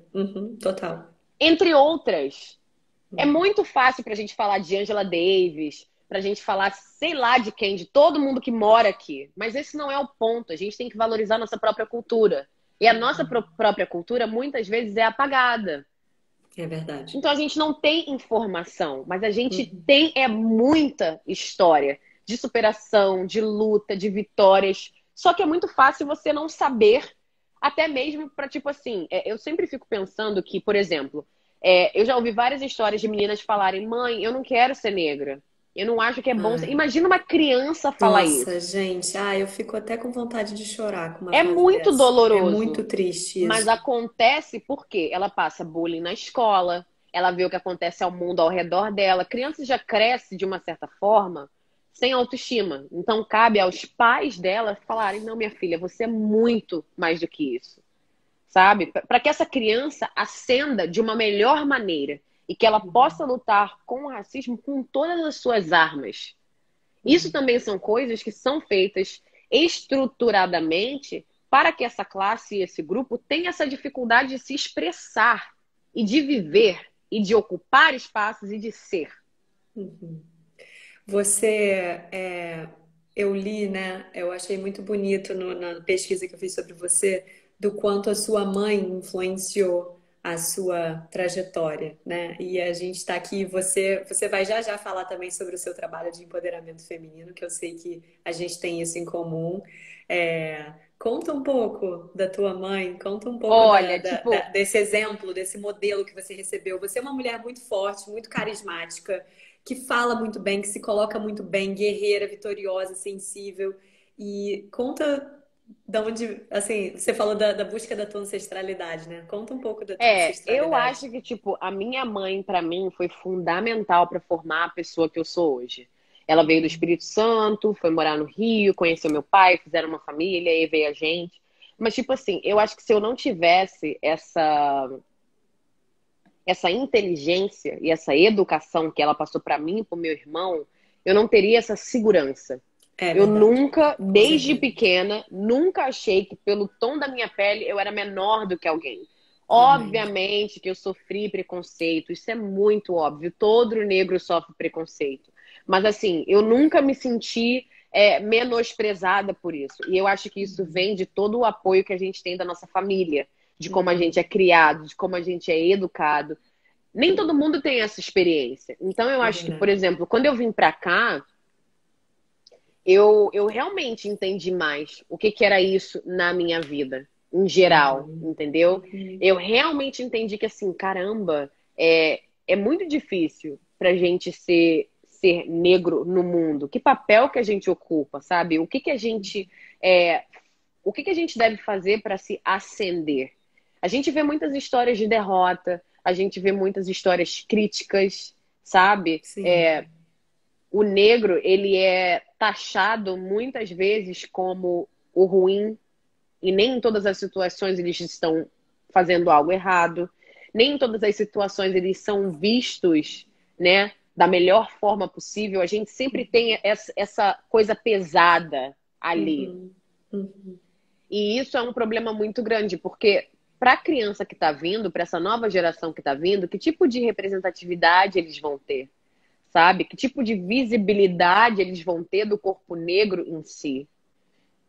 Total. Entre outras. É muito fácil pra gente falar de Angela Davis, pra gente falar, sei lá de quem, de todo mundo que mora aqui. Mas esse não é o ponto. A gente tem que valorizar a nossa própria cultura. E a nossa própria cultura, muitas vezes, é apagada. É verdade. Então, a gente não tem informação, mas a gente tem muita história de superação, de luta, de vitórias. Só que é muito fácil você não saber, até mesmo para, tipo assim, eu sempre fico pensando que, por exemplo, eu já ouvi várias histórias de meninas falarem: mãe, eu não quero ser negra. Eu não acho que é bom. Imagina uma criança falar isso. Nossa, gente, eu fico até com vontade de chorar com uma É frase muito dessa. doloroso. É muito triste isso. Mas acontece porque ela passa bullying na escola, ela vê o que acontece ao mundo ao redor dela. A criança já cresce de uma certa forma sem autoestima. Então cabe aos pais dela falarem: não, minha filha, você é muito mais do que isso. Sabe? Para que essa criança ascenda de uma melhor maneira e que ela possa lutar com o racismo com todas as suas armas. Isso também são coisas que são feitas estruturadamente para que essa classe e esse grupo tenha essa dificuldade de se expressar e de viver e de ocupar espaços e de ser. Você, eu li, né? Eu achei muito bonito na pesquisa que eu fiz sobre você, do quanto a sua mãe influenciou a sua trajetória, né? E a gente está aqui, você vai já falar também sobre o seu trabalho de empoderamento feminino, que eu sei que a gente tem isso em comum. Conta um pouco da tua mãe, conta um pouco Olha, desse exemplo, desse modelo que você recebeu. Você é uma mulher muito forte, muito carismática, que fala muito bem, que se coloca muito bem, guerreira, vitoriosa, sensível. E conta de onde, assim, você falou da busca da tua ancestralidade, né? Conta um pouco da tua eu ancestralidade. acho que, a minha mãe, para mim, foi fundamental para formar a pessoa que eu sou hoje. Ela veio do Espírito Santo, foi morar no Rio, conheceu meu pai, fizeram uma família, e veio a gente. Mas, tipo assim, eu acho que se eu não tivesse essa inteligência e essa educação que ela passou para mim e para o meu irmão, eu não teria essa segurança. Eu Verdade. nunca, desde certeza. pequena, nunca achei que pelo tom da minha pele eu era menor do que alguém. Obviamente que eu sofri preconceito, isso é muito óbvio. Todo negro sofre preconceito. Mas assim, eu nunca me senti menosprezada por isso. E eu acho que isso vem de todo o apoio que a gente tem da nossa família, de como a gente é criado, de como a gente é educado. Nem todo mundo tem essa experiência. Então eu acho que, por exemplo, quando eu vim pra cá, eu realmente entendi mais o que era isso na minha vida, em geral, entendeu? Eu realmente entendi que, assim, caramba, é muito difícil pra gente ser negro no mundo. Que papel que a gente ocupa, sabe? O que a gente deve fazer para se ascender? A gente vê muitas histórias de derrota, a gente vê muitas histórias críticas, sabe? Sim. O negro, ele é taxado muitas vezes como o ruim, e nem em todas as situações eles estão fazendo algo errado, nem em todas as situações eles são vistos, né, da melhor forma possível, a gente sempre tem essa coisa pesada ali. Uhum. Uhum. E isso é um problema muito grande, porque para a criança que está vindo, para essa nova geração que está vindo, que tipo de representatividade eles vão ter? Sabe? Que tipo de visibilidade eles vão ter do corpo negro em si?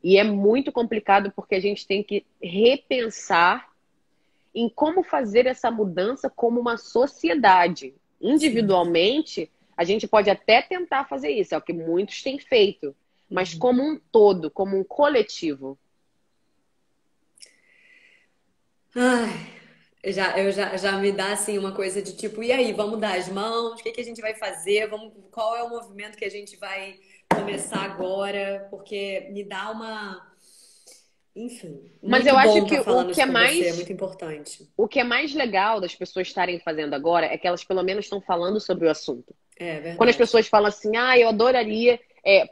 E é muito complicado porque a gente tem que repensar em como fazer essa mudança como uma sociedade. Sim. Individualmente, a gente pode até tentar fazer isso, é o que muitos têm feito, mas Uhum. como um todo, como um coletivo. Ai, já me dá assim uma coisa de tipo, e aí, vamos dar as mãos? O que que a gente vai fazer? Qual é o movimento que a gente vai começar agora? Porque me dá uma, enfim, Mas muito eu acho bom que estar falando isso com você, é muito importante. o que é mais legal das pessoas estarem fazendo agora é que elas pelo menos estão falando sobre o assunto. É Quando as verdade. pessoas falam assim, eu adoraria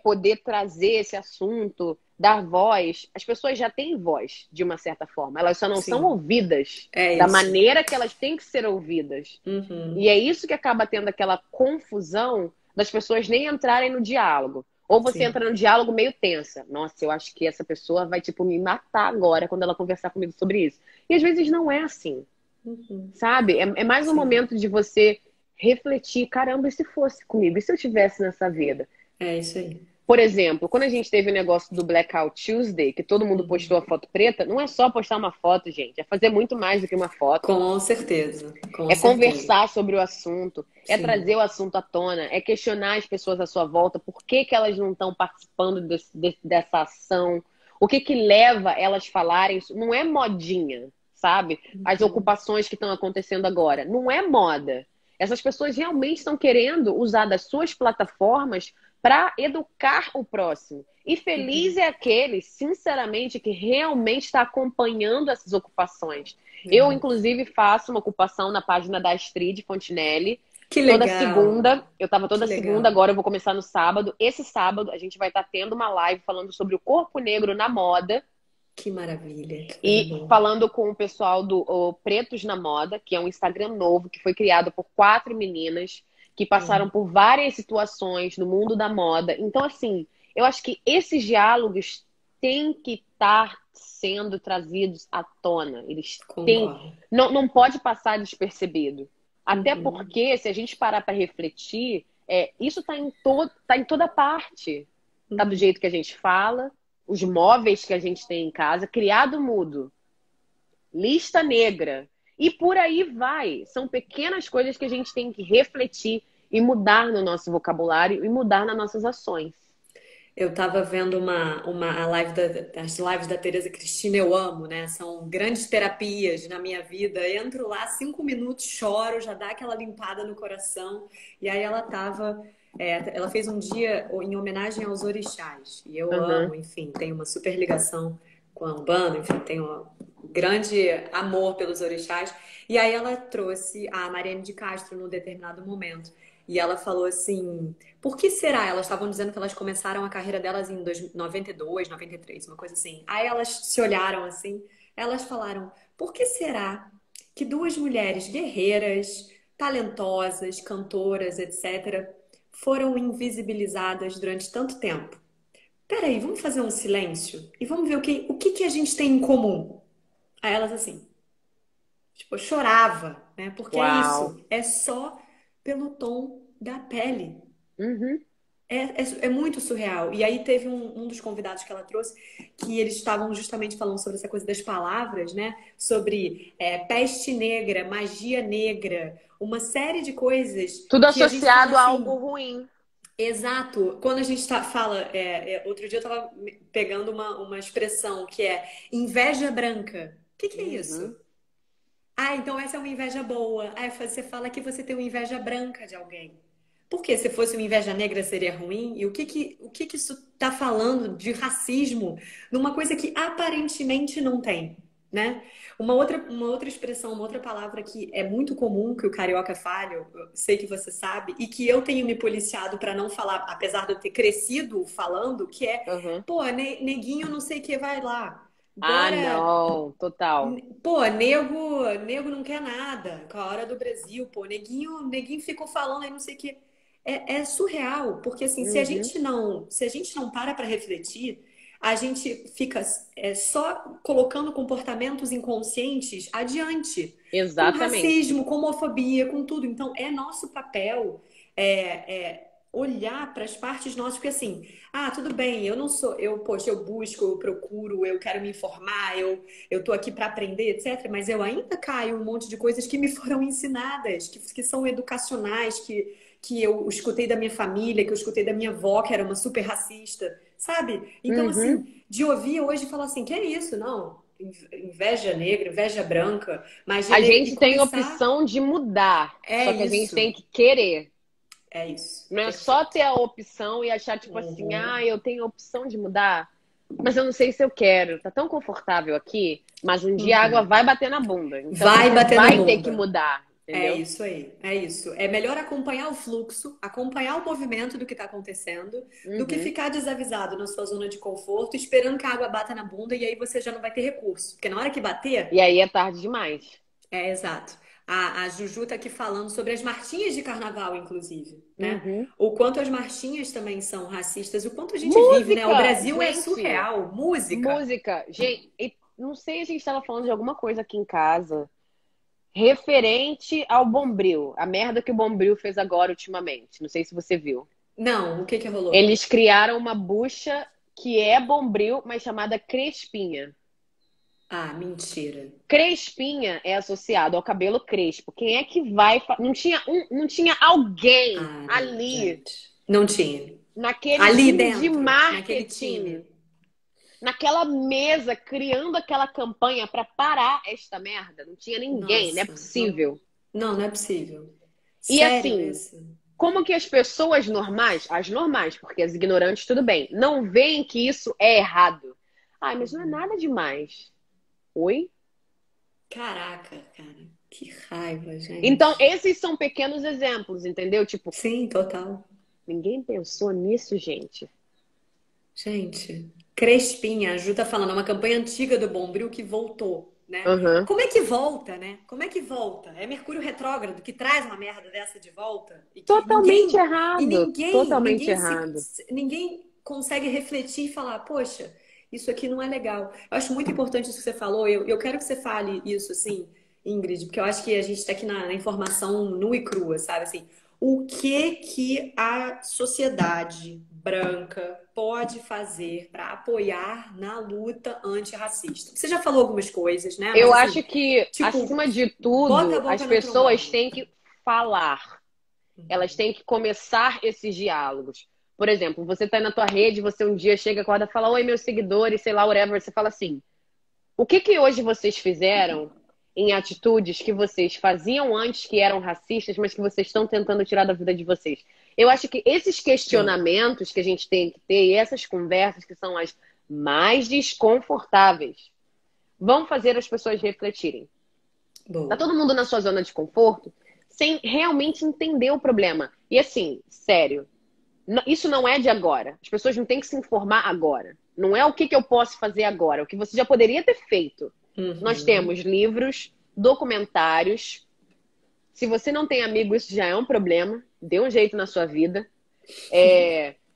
poder trazer esse assunto, dar voz, as pessoas já têm voz, de uma certa forma. Elas só não são Sim, ouvidas é da isso. maneira que elas têm que ser ouvidas. Uhum. E é isso que acaba tendo aquela confusão das pessoas nem entrarem no diálogo. Ou você Sim. entra no diálogo meio tensa. Nossa, eu acho que essa pessoa vai, tipo, me matar agora quando ela conversar comigo sobre isso. E às vezes não é assim. Uhum. Sabe? É mais um Sim. momento de você refletir, caramba, e se fosse comigo? E se eu tivesse nessa vida? É isso aí. Por exemplo, quando a gente teve o negócio do Blackout Tuesday, que todo mundo Uhum. postou a foto preta, não é só postar uma foto, gente. É fazer muito mais do que uma foto. Com certeza, com É certeza. conversar sobre o assunto, é Sim. trazer o assunto à tona, é questionar as pessoas à sua volta, por que que elas não estão participando dessa ação, o que que leva elas falarem isso. Não é modinha, sabe? As Uhum. ocupações que estão acontecendo agora. Não é moda. Essas pessoas realmente estão querendo usar das suas plataformas para educar o próximo. E feliz Uhum. é aquele, sinceramente, que realmente está acompanhando essas ocupações. Eu, É. inclusive, faço uma ocupação na página da Astrid Fontinelli. Que Toda legal, segunda, eu estava que toda segunda, legal. agora eu vou começar no sábado. Esse sábado a gente vai estar tendo uma live falando sobre o corpo negro na moda Que maravilha, que coisa e boa. falando com o pessoal do Pretos na Moda, que é um Instagram novo que foi criado por 4 meninas que passaram Hum. por várias situações no mundo da moda. Então, assim, eu acho que esses diálogos têm que estar sendo trazidos à tona. Eles têm. Concordo. Não pode passar despercebido. Até Uhum. porque, se a gente parar para refletir, isso tá em toda parte. Tá do Uhum. jeito que a gente fala, os móveis que a gente tem em casa, criado mudo, lista negra. E por aí vai. São pequenas coisas que a gente tem que refletir e mudar no nosso vocabulário e mudar nas nossas ações. Eu tava vendo a live as lives da Tereza Cristina, eu amo, né? São grandes terapias na minha vida. Entro lá, 5 minutos, choro, já dá aquela limpada no coração. E aí ela fez um dia em homenagem aos orixás. E eu amo, Uhum. enfim, tenho uma super ligação com a Umbanda, enfim, tenho um grande amor pelos orixás. E aí ela trouxe a Mariane de Castro num determinado momento. E ela falou assim. Por que será? Elas estavam dizendo que elas começaram a carreira delas em 92, 93, uma coisa assim. Aí elas se olharam assim, elas falaram: por que será que duas mulheres guerreiras, talentosas, cantoras, etc., foram invisibilizadas durante tanto tempo? Peraí, vamos fazer um silêncio e vamos ver o que a gente tem em comum. Aí elas assim, tipo, eu chorava, né? Porque é Uau. isso, é só pelo tom da pele. Uhum. É muito surreal. E aí teve um dos convidados que ela trouxe que eles estavam justamente falando sobre essa coisa das palavras, né? Sobre peste negra, magia negra, uma série de coisas Tudo que a gente fala associado a algo assim. ruim. Exato. Quando a gente fala, outro dia eu tava pegando uma expressão que é inveja branca. O que é Uhum. isso? Ah, então essa é uma inveja boa. Aí você fala que você tem uma inveja branca de alguém. Porque se fosse uma inveja negra seria ruim? E o que que isso está falando de racismo numa coisa que aparentemente não tem, né? Uma outra expressão, uma outra palavra que é muito comum que o carioca fale, eu sei que você sabe, e que eu tenho me policiado para não falar, apesar de eu ter crescido falando, que é, Uhum. pô, neguinho não sei o que vai lá. Ah, Bora. não. Total. Pô, nego não quer nada com a hora do Brasil, pô. Neguinho ficou falando aí não sei o quê. é surreal, porque assim, Uhum. se a gente não para refletir, a gente fica só colocando comportamentos inconscientes adiante, com Exatamente. racismo, com homofobia, com tudo. Então, é nosso papel olhar para as partes nossas, porque assim, tudo bem, eu não sou, poxa, eu busco, eu procuro, eu quero me informar, eu tô aqui para aprender, etc. Mas eu ainda caio um monte de coisas que me foram ensinadas, que são educacionais, que eu escutei da minha família, que eu escutei da minha avó, que era uma super racista, sabe? Então, Uhum. assim, de ouvir hoje falar assim, que é isso? Não, inveja negra, inveja branca, magia A negra, e gente tem começar, opção de mudar, é só que a gente tem isso, que querer. é isso, Não é só perfeito. ter a opção e achar, tipo assim, Uhum, eu tenho a opção de mudar, mas eu não sei se eu quero. Tá tão confortável aqui, mas um dia a água uhum. vai bater na bunda. Então Vai você bater na vai ter que bunda. mudar, É entendeu? isso aí, é isso. É melhor acompanhar o fluxo, acompanhar o movimento do que está acontecendo, do que Uhum. ficar desavisado na sua zona de conforto, esperando que a água bata na bunda e aí você já não vai ter recurso. Porque na hora que E bater, aí é tarde demais. exato. A Juju tá aqui falando sobre as marchinhas de carnaval, inclusive, né? Uhum. O quanto as marchinhas também são racistas, o quanto a gente vive, né? O Música, Brasil é gente. surreal. Música. Música. Gente, não sei, a gente estava falando de alguma coisa aqui em casa referente ao Bombril. A merda que o Bombril fez agora ultimamente. Não sei se você viu. Não, o que que rolou? Eles criaram uma bucha que é Bombril, mas chamada Crespinha. Ah, mentira. Crespinha é associado ao cabelo crespo. Quem é que vai. Não tinha alguém Ah, não, ali, gente. Não tinha. naquele Ali time de dentro, naquele marketing, time. naquela mesa, criando aquela campanha para parar esta merda. Não tinha ninguém, não é Nossa, não, possível. não é possível. E Sério assim, isso? como que as pessoas normais, as normais, porque as ignorantes tudo bem, não veem que isso é errado? Ai, mas não é Uhum. nada demais. Oi? Caraca, cara, que raiva, Então, gente. esses são pequenos exemplos, entendeu? Tipo, Sim, total. ninguém pensou nisso, gente. Gente, Crespinha, a Ju tá falando, é uma campanha antiga do Bombril que voltou, né? Aham. Como é que volta, né? Como é que volta? É Mercúrio retrógrado que traz uma merda dessa de volta e que Totalmente ninguém e errado. ninguém Totalmente ninguém se errado. ninguém consegue refletir e falar, poxa, isso aqui não é legal. Eu acho muito importante isso que você falou. Eu quero que você fale isso assim, Ingrid, porque eu acho que a gente está aqui na informação nua e crua, sabe? Assim, o que a sociedade branca pode fazer para apoiar na luta antirracista? Você já falou algumas coisas, né? Mas Eu assim, acho que, tipo, acima de bota a tudo, as boca na pessoas trombada. têm que falar. Elas têm que começar esses diálogos. Por exemplo, você tá na tua rede, você um dia chega, acorda e fala, oi, meus seguidores, sei lá, whatever. Você fala assim, o que que hoje vocês fizeram em atitudes que vocês faziam antes que eram racistas, mas que vocês estão tentando tirar da vida de vocês? Eu acho que esses Boa, questionamentos que a gente tem que ter e essas conversas que são as mais desconfortáveis vão fazer as pessoas refletirem. Tá boa. todo mundo na sua zona de conforto sem realmente entender o problema. E assim, sério, isso não é de agora. As pessoas não têm que se informar agora. Não é o que eu posso fazer agora, é o que você já poderia ter feito. Nós Uhum. temos livros, documentários. Se você não tem amigo, isso já é um problema. Dê um jeito na sua vida.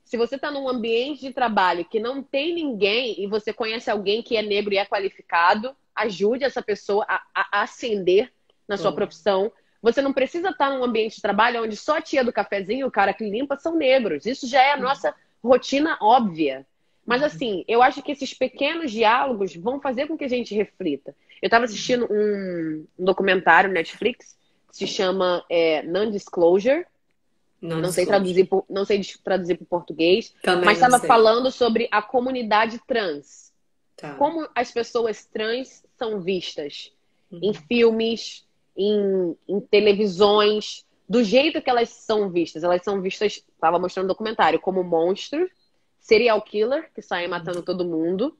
Se você está num ambiente de trabalho que não tem ninguém e você conhece alguém que é negro e é qualificado, ajude essa pessoa a ascender na sua Boa. profissão. Você não precisa estar num ambiente de trabalho onde só a tia do cafezinho e o cara que limpa são negros. Isso já é a nossa rotina óbvia. Mas assim, eu acho que esses pequenos diálogos vão fazer com que a gente reflita. Eu estava assistindo um documentário Netflix que se chama Non-Disclosure. Non-disclosure. Não sei traduzir para o português, mas Também não estava sei. falando sobre a comunidade trans. Tá. Como as pessoas trans são vistas em Uhum. filmes, em televisões, do jeito que elas são vistas. Elas são vistas, estava mostrando no documentário, como monstros, serial killer, que saem matando todo mundo.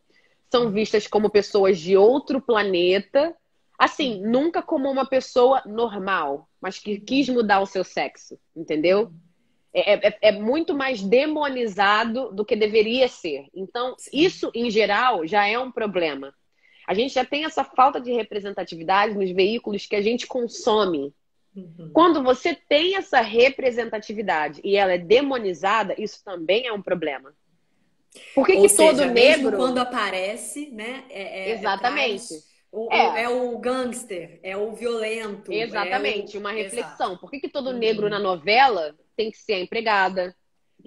São vistas como pessoas de outro planeta. Assim, Uhum. nunca como uma pessoa normal, mas que quis Uhum. mudar o seu sexo, entendeu? Uhum. É muito mais demonizado do que deveria ser. Então, Sim. isso, em geral, já é um problema. A gente já tem essa falta de representatividade nos veículos que a gente consome. Uhum. Quando você tem essa representatividade e ela é demonizada, isso também é um problema. Por que Ou que todo seja, mesmo quando negro... aparece, né, Exatamente. traz É, é o gangster, é o violento, é o. exatamente, uma Exato. reflexão. Por que que todo negro na Uhum. novela tem que ser a empregada,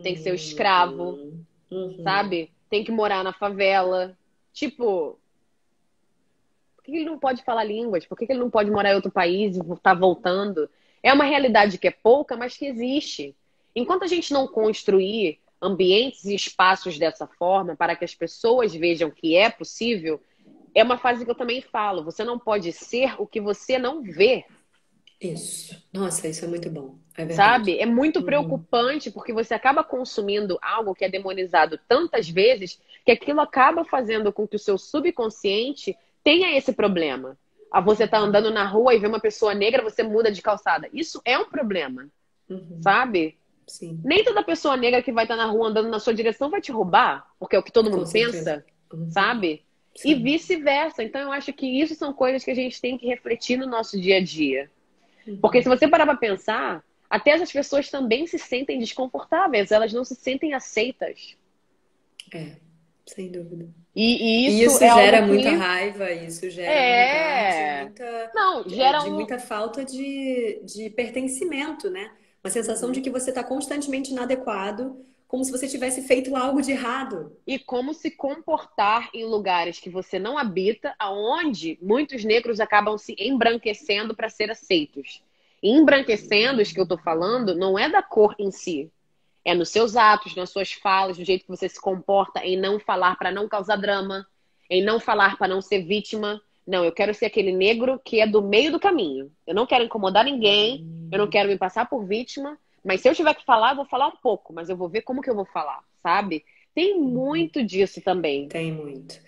tem que ser o escravo, Uhum. Uhum. sabe? Tem que morar na favela. Tipo, por que ele não pode falar línguas? Por que ele não pode morar em outro país e estar voltando? É uma realidade que é pouca, mas que existe. Enquanto a gente não construir ambientes e espaços dessa forma para que as pessoas vejam que é possível, é uma fase que eu também falo. Você não pode ser o que você não vê, Isso. Nossa, isso é muito bom. É verdade. sabe? É muito Uhum. preocupante porque você acaba consumindo algo que é demonizado tantas vezes que aquilo acaba fazendo com que o seu subconsciente tenha esse problema. Ah, você tá Uhum. andando na rua e vê uma pessoa negra, você muda de calçada. Isso é um problema, Uhum. sabe? Sim, Nem toda pessoa negra que vai estar na rua andando na sua direção vai te roubar, porque é o que todo com mundo certeza. pensa, Uhum. sabe? E Sim. vice-versa. Então eu acho que isso são coisas que a gente tem que refletir no nosso dia a dia. Porque se Uhum. você parar para pensar, até essas pessoas também se sentem desconfortáveis, elas não se sentem aceitas. É, sem dúvida. E E isso isso é algo gera muita que raiva, isso gera um lugar é. Não, gera de um. muita falta de pertencimento, né? Uma sensação de Uhum. que você está constantemente inadequado, como se você tivesse feito algo de errado. E como se comportar em lugares que você não habita, aonde muitos negros acabam se embranquecendo para ser aceitos. E embranquecendo, isso que eu tô falando, não é da cor em si. É nos seus atos, nas suas falas, do jeito que você se comporta, em não falar para não causar drama, em não falar para não ser vítima. Não, eu quero ser aquele negro que é do meio do caminho. Eu não quero incomodar ninguém, eu não quero me passar por vítima, mas se eu tiver que falar, eu vou falar um pouco, mas eu vou ver como que eu vou falar, sabe? Tem muito disso também. Tem muito.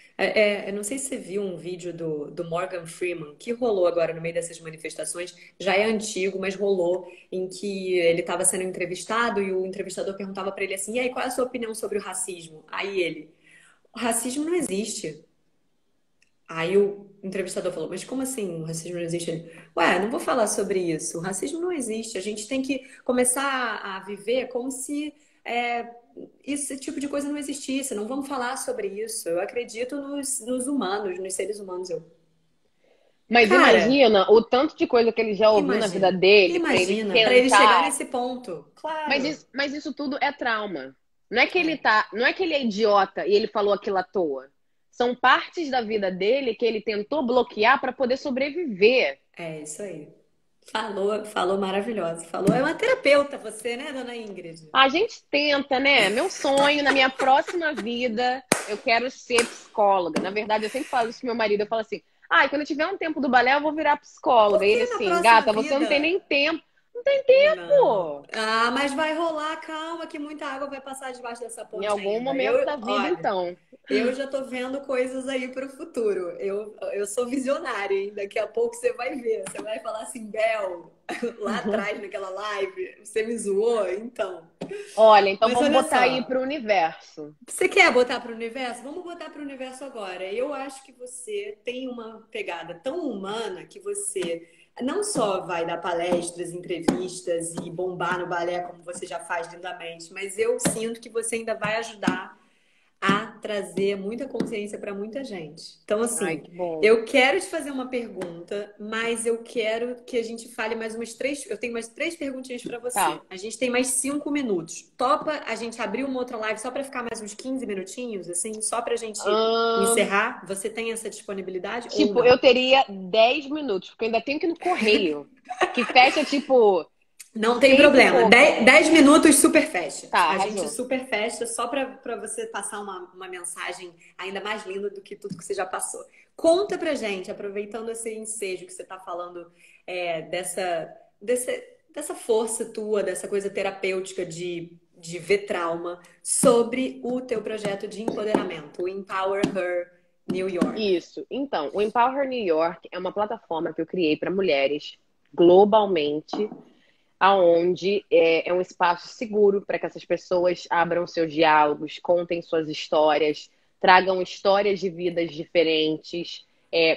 Eu não sei se você viu um vídeo do Morgan Freeman que rolou agora no meio dessas manifestações. Já é antigo, mas rolou em que ele estava sendo entrevistado e o entrevistador perguntava para ele assim: e aí, qual é a sua opinião sobre o racismo? Aí ele: o racismo não existe. Aí o entrevistador falou: mas como assim o racismo não existe? Ele: ué, não vou falar sobre isso. O racismo não existe. A gente tem que começar a viver como se é, esse tipo de coisa não existisse. Não vamos falar sobre isso. Eu acredito nos humanos, nos seres humanos. Eu, Mas cara, imagina o tanto de coisa que ele já ouviu na vida imagina. dele para ele Imagina, para ele chegar tentar. nesse ponto. Mas Claro. isso tudo é trauma. Não é que ele É, tá, não é que ele é idiota e ele falou aquilo à toa. São partes da vida dele que ele tentou bloquear para poder sobreviver. é isso aí. Falou, falou maravilhosa. Falou, é uma terapeuta você, né, dona Ingrid? A gente tenta, né? Meu sonho na minha próxima vida, eu quero ser psicóloga. Na verdade, eu sempre falo isso pro meu marido, eu falo assim: "Ai, quando eu tiver um tempo do balé, eu vou virar psicóloga". Por E ele que na assim: próxima "Gata, você não tem vida? nem tempo". Não tem Não. tempo. Ah, mas vai rolar, calma, que muita água vai passar debaixo dessa Em ponte algum ainda. momento da vida, Olha, então. eu já tô vendo coisas aí pro futuro. Eu sou visionária, hein? Daqui a pouco você vai ver. Você vai falar assim, Bel, lá atrás naquela live, você me zoou? Então. Olha, então Mas vamos olha botar aí só, pro universo. você quer botar pro universo? Vamos botar pro universo agora. Eu acho que você tem uma pegada tão humana que você não só vai dar palestras, entrevistas e bombar no balé como você já faz lindamente, mas eu sinto que você ainda vai ajudar a trazer muita consciência para muita gente. Então, Ai, assim, que bom. eu quero te fazer uma pergunta, mas eu quero que a gente fale mais umas três. Eu tenho mais três perguntinhas para você. Tá. A gente tem mais 5 minutos. Topa a gente abrir uma outra live só para ficar mais uns 15 minutinhos, assim, só para a gente Ahn, encerrar? Você tem essa disponibilidade ou tipo, eu não? teria 10 minutos, porque eu ainda tenho que ir no correio. Que fecha, tipo, Não tem 6 e problema. pouco. 10 minutos super fecha. Tá, A gente arrasou. super fecha só para você passar uma mensagem ainda mais linda do que tudo que você já passou. Conta pra gente, aproveitando esse ensejo que você está falando, dessa, dessa força tua, dessa coisa terapêutica de ver trauma, sobre o teu projeto de empoderamento, o Empower Her New York. Isso. Então, o Empower New York é uma plataforma que eu criei para mulheres globalmente, aonde é um espaço seguro para que essas pessoas abram seus diálogos, contem suas histórias, tragam histórias de vidas diferentes,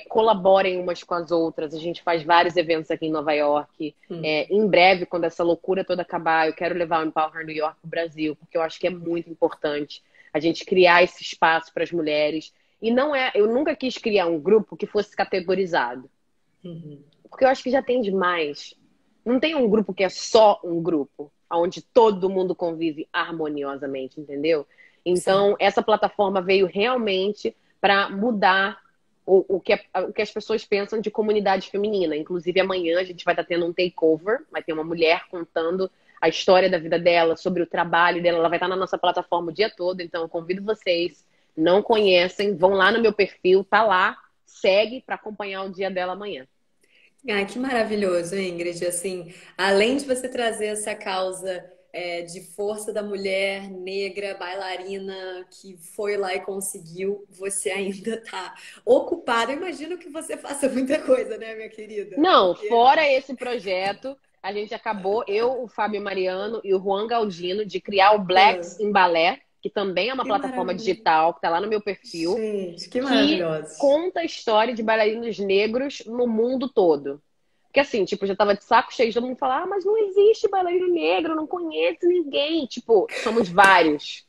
colaborem umas com as outras. A gente faz vários eventos aqui em Nova York. Em breve, quando essa loucura toda acabar, eu quero levar o Empower New York para o Brasil, porque eu acho que é muito importante a gente criar esse espaço para as mulheres. E eu nunca quis criar um grupo que fosse categorizado. Porque eu acho que já tem demais. Não tem um grupo que é só um grupo, onde todo mundo convive harmoniosamente, entendeu? Então, essa plataforma veio realmente para mudar o que as pessoas pensam de comunidade feminina. Inclusive, amanhã a gente vai estar tendo um takeover, vai ter uma mulher contando a história da vida dela, sobre o trabalho dela. Ela vai estar na nossa plataforma o dia todo, então eu convido vocês, não conhecem, vão lá no meu perfil, tá lá, segue para acompanhar o dia dela amanhã. Ah, que maravilhoso, Ingrid. Assim, além de você trazer essa causa de força da mulher negra, bailarina, que foi lá e conseguiu, você ainda está ocupada. Eu imagino que você faça muita coisa, né, minha querida? Não, fora esse projeto, a gente acabou, eu, o Fábio Mariano e o Juan Galdino, de criar o Blacks em Balé, que também é uma plataforma digital, que está lá no meu perfil. Gente, que maravilhoso. Que conta a história de bailarinos negros no mundo todo. Porque assim, tipo, já tava de saco cheio de todo mundo falar, mas não existe bailarino negro, não conheço ninguém. Tipo, somos vários.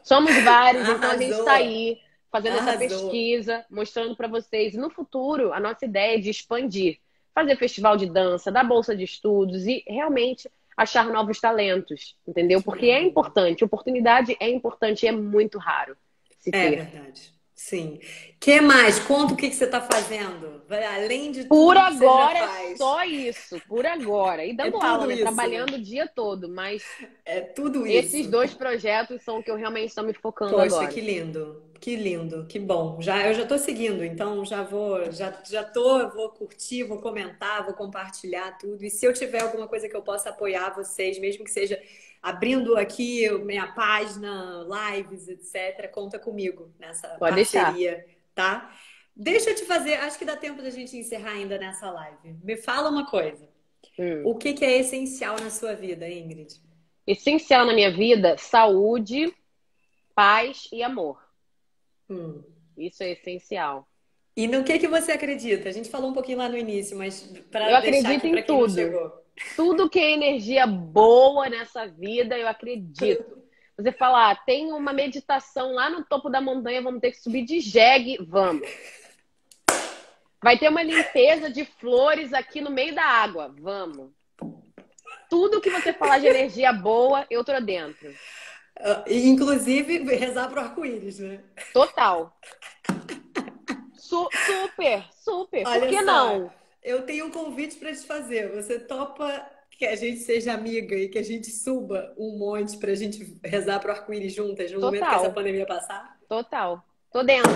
Somos vários, então a gente tá aí fazendo essa pesquisa, mostrando para vocês. E no futuro, a nossa ideia é de expandir. Fazer festival de dança, dar bolsa de estudos e realmente achar novos talentos, entendeu? Porque é importante, oportunidade é importante e é muito raro se ter. É verdade. Sim. Que mais? Conta o que você está fazendo. Além de tudo por que agora você já faz. Só isso, por agora. E dando aula, né? Trabalhando o dia todo, mas é tudo isso. Esses 2 projetos são o que eu realmente estou me focando Poxa, agora. Que lindo, que bom. Eu já estou seguindo, então vou curtir, vou comentar, vou compartilhar tudo. E se eu tiver alguma coisa que eu possa apoiar vocês, mesmo que seja abrindo aqui minha página, lives, etc., conta comigo nessa parceria, tá? Deixa eu te fazer, acho que dá tempo da gente encerrar ainda nessa live. Me fala uma coisa. O que é essencial na sua vida, Ingrid? Essencial na minha vida, saúde, paz e amor. Isso é essencial. E no que você acredita? A gente falou um pouquinho lá no início, mas para eu deixar acredito aqui para em quem tudo. não chegou. Tudo que é energia boa nessa vida, eu acredito. Você fala, tem uma meditação lá no topo da montanha, vamos ter que subir de jegue, vamos. Vai ter uma limpeza de flores aqui no meio da água, vamos. Tudo que você falar de energia boa, eu tô dentro. Inclusive, rezar pro arco-íris, né? Total. Super. Olha Por que só, não? Eu tenho um convite para te fazer. Você topa que a gente seja amiga e que a gente suba um monte pra gente rezar pro arco-íris juntas no momento que essa pandemia passar? Total. Tô dentro.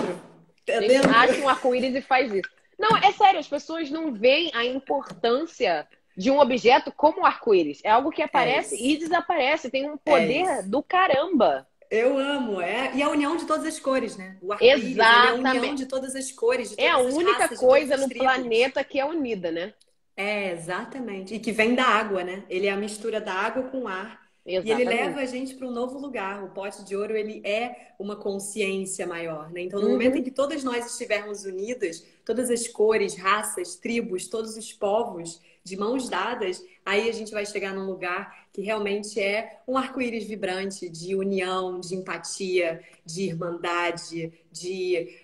A gente acha um arco-íris e faz isso. Não, é sério, as pessoas não veem a importância de um objeto como o arco-íris. É algo que aparece e desaparece. Tem um poder do caramba. Eu amo. E a união de todas as cores, né? O arco-íris é a união de todas as cores, de todas as raças, é a única coisa no planeta que é unida, né? Exatamente. E que vem da água, né? Ele é a mistura da água com o ar. Exatamente. E ele leva a gente para um novo lugar. O pote de ouro, ele é uma consciência maior, né? Então, no momento em que todas nós estivermos unidas, todas as cores, raças, tribos, todos os povos, de mãos dadas, aí a gente vai chegar num lugar que realmente é um arco-íris vibrante de união, de empatia, de irmandade, de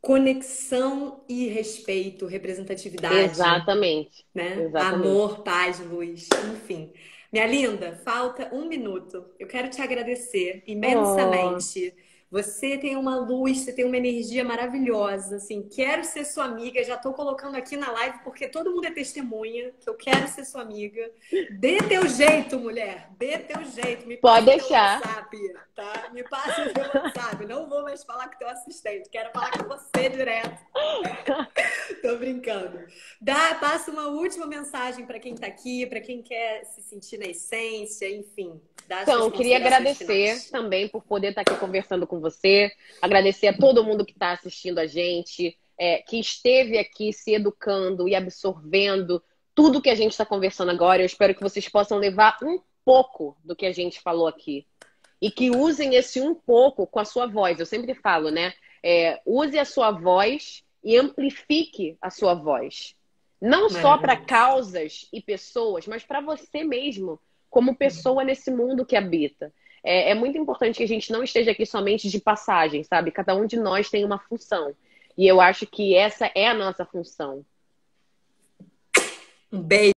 conexão e respeito, representatividade. Exatamente. Né? Exatamente. Amor, paz, luz, enfim. Minha linda, falta 1 minuto. Eu quero te agradecer imensamente. Você tem uma luz, você tem uma energia maravilhosa, assim, quero ser sua amiga, já tô colocando aqui na live porque todo mundo é testemunha, que eu quero ser sua amiga. Dê teu jeito, mulher, dê teu jeito. Me pode deixar. Pelo WhatsApp, tá? Me passa o teu WhatsApp, não vou mais falar com teu assistente, quero falar com você direto. Tô brincando. Passa uma última mensagem para quem tá aqui, para quem quer se sentir na essência, enfim. Então, queria agradecer também por poder estar aqui conversando com você, agradecer a todo mundo que está assistindo a gente, que esteve aqui se educando e absorvendo tudo que a gente está conversando agora. Eu espero que vocês possam levar um pouco do que a gente falou aqui e que usem esse um pouco com a sua voz. Eu sempre falo, né? Use a sua voz e amplifique a sua voz. Não só para causas e pessoas, mas para você mesmo, como pessoa nesse mundo que habita. É muito importante que a gente não esteja aqui somente de passagem, sabe? Cada um de nós tem uma função. E eu acho que essa é a nossa função. Um beijo.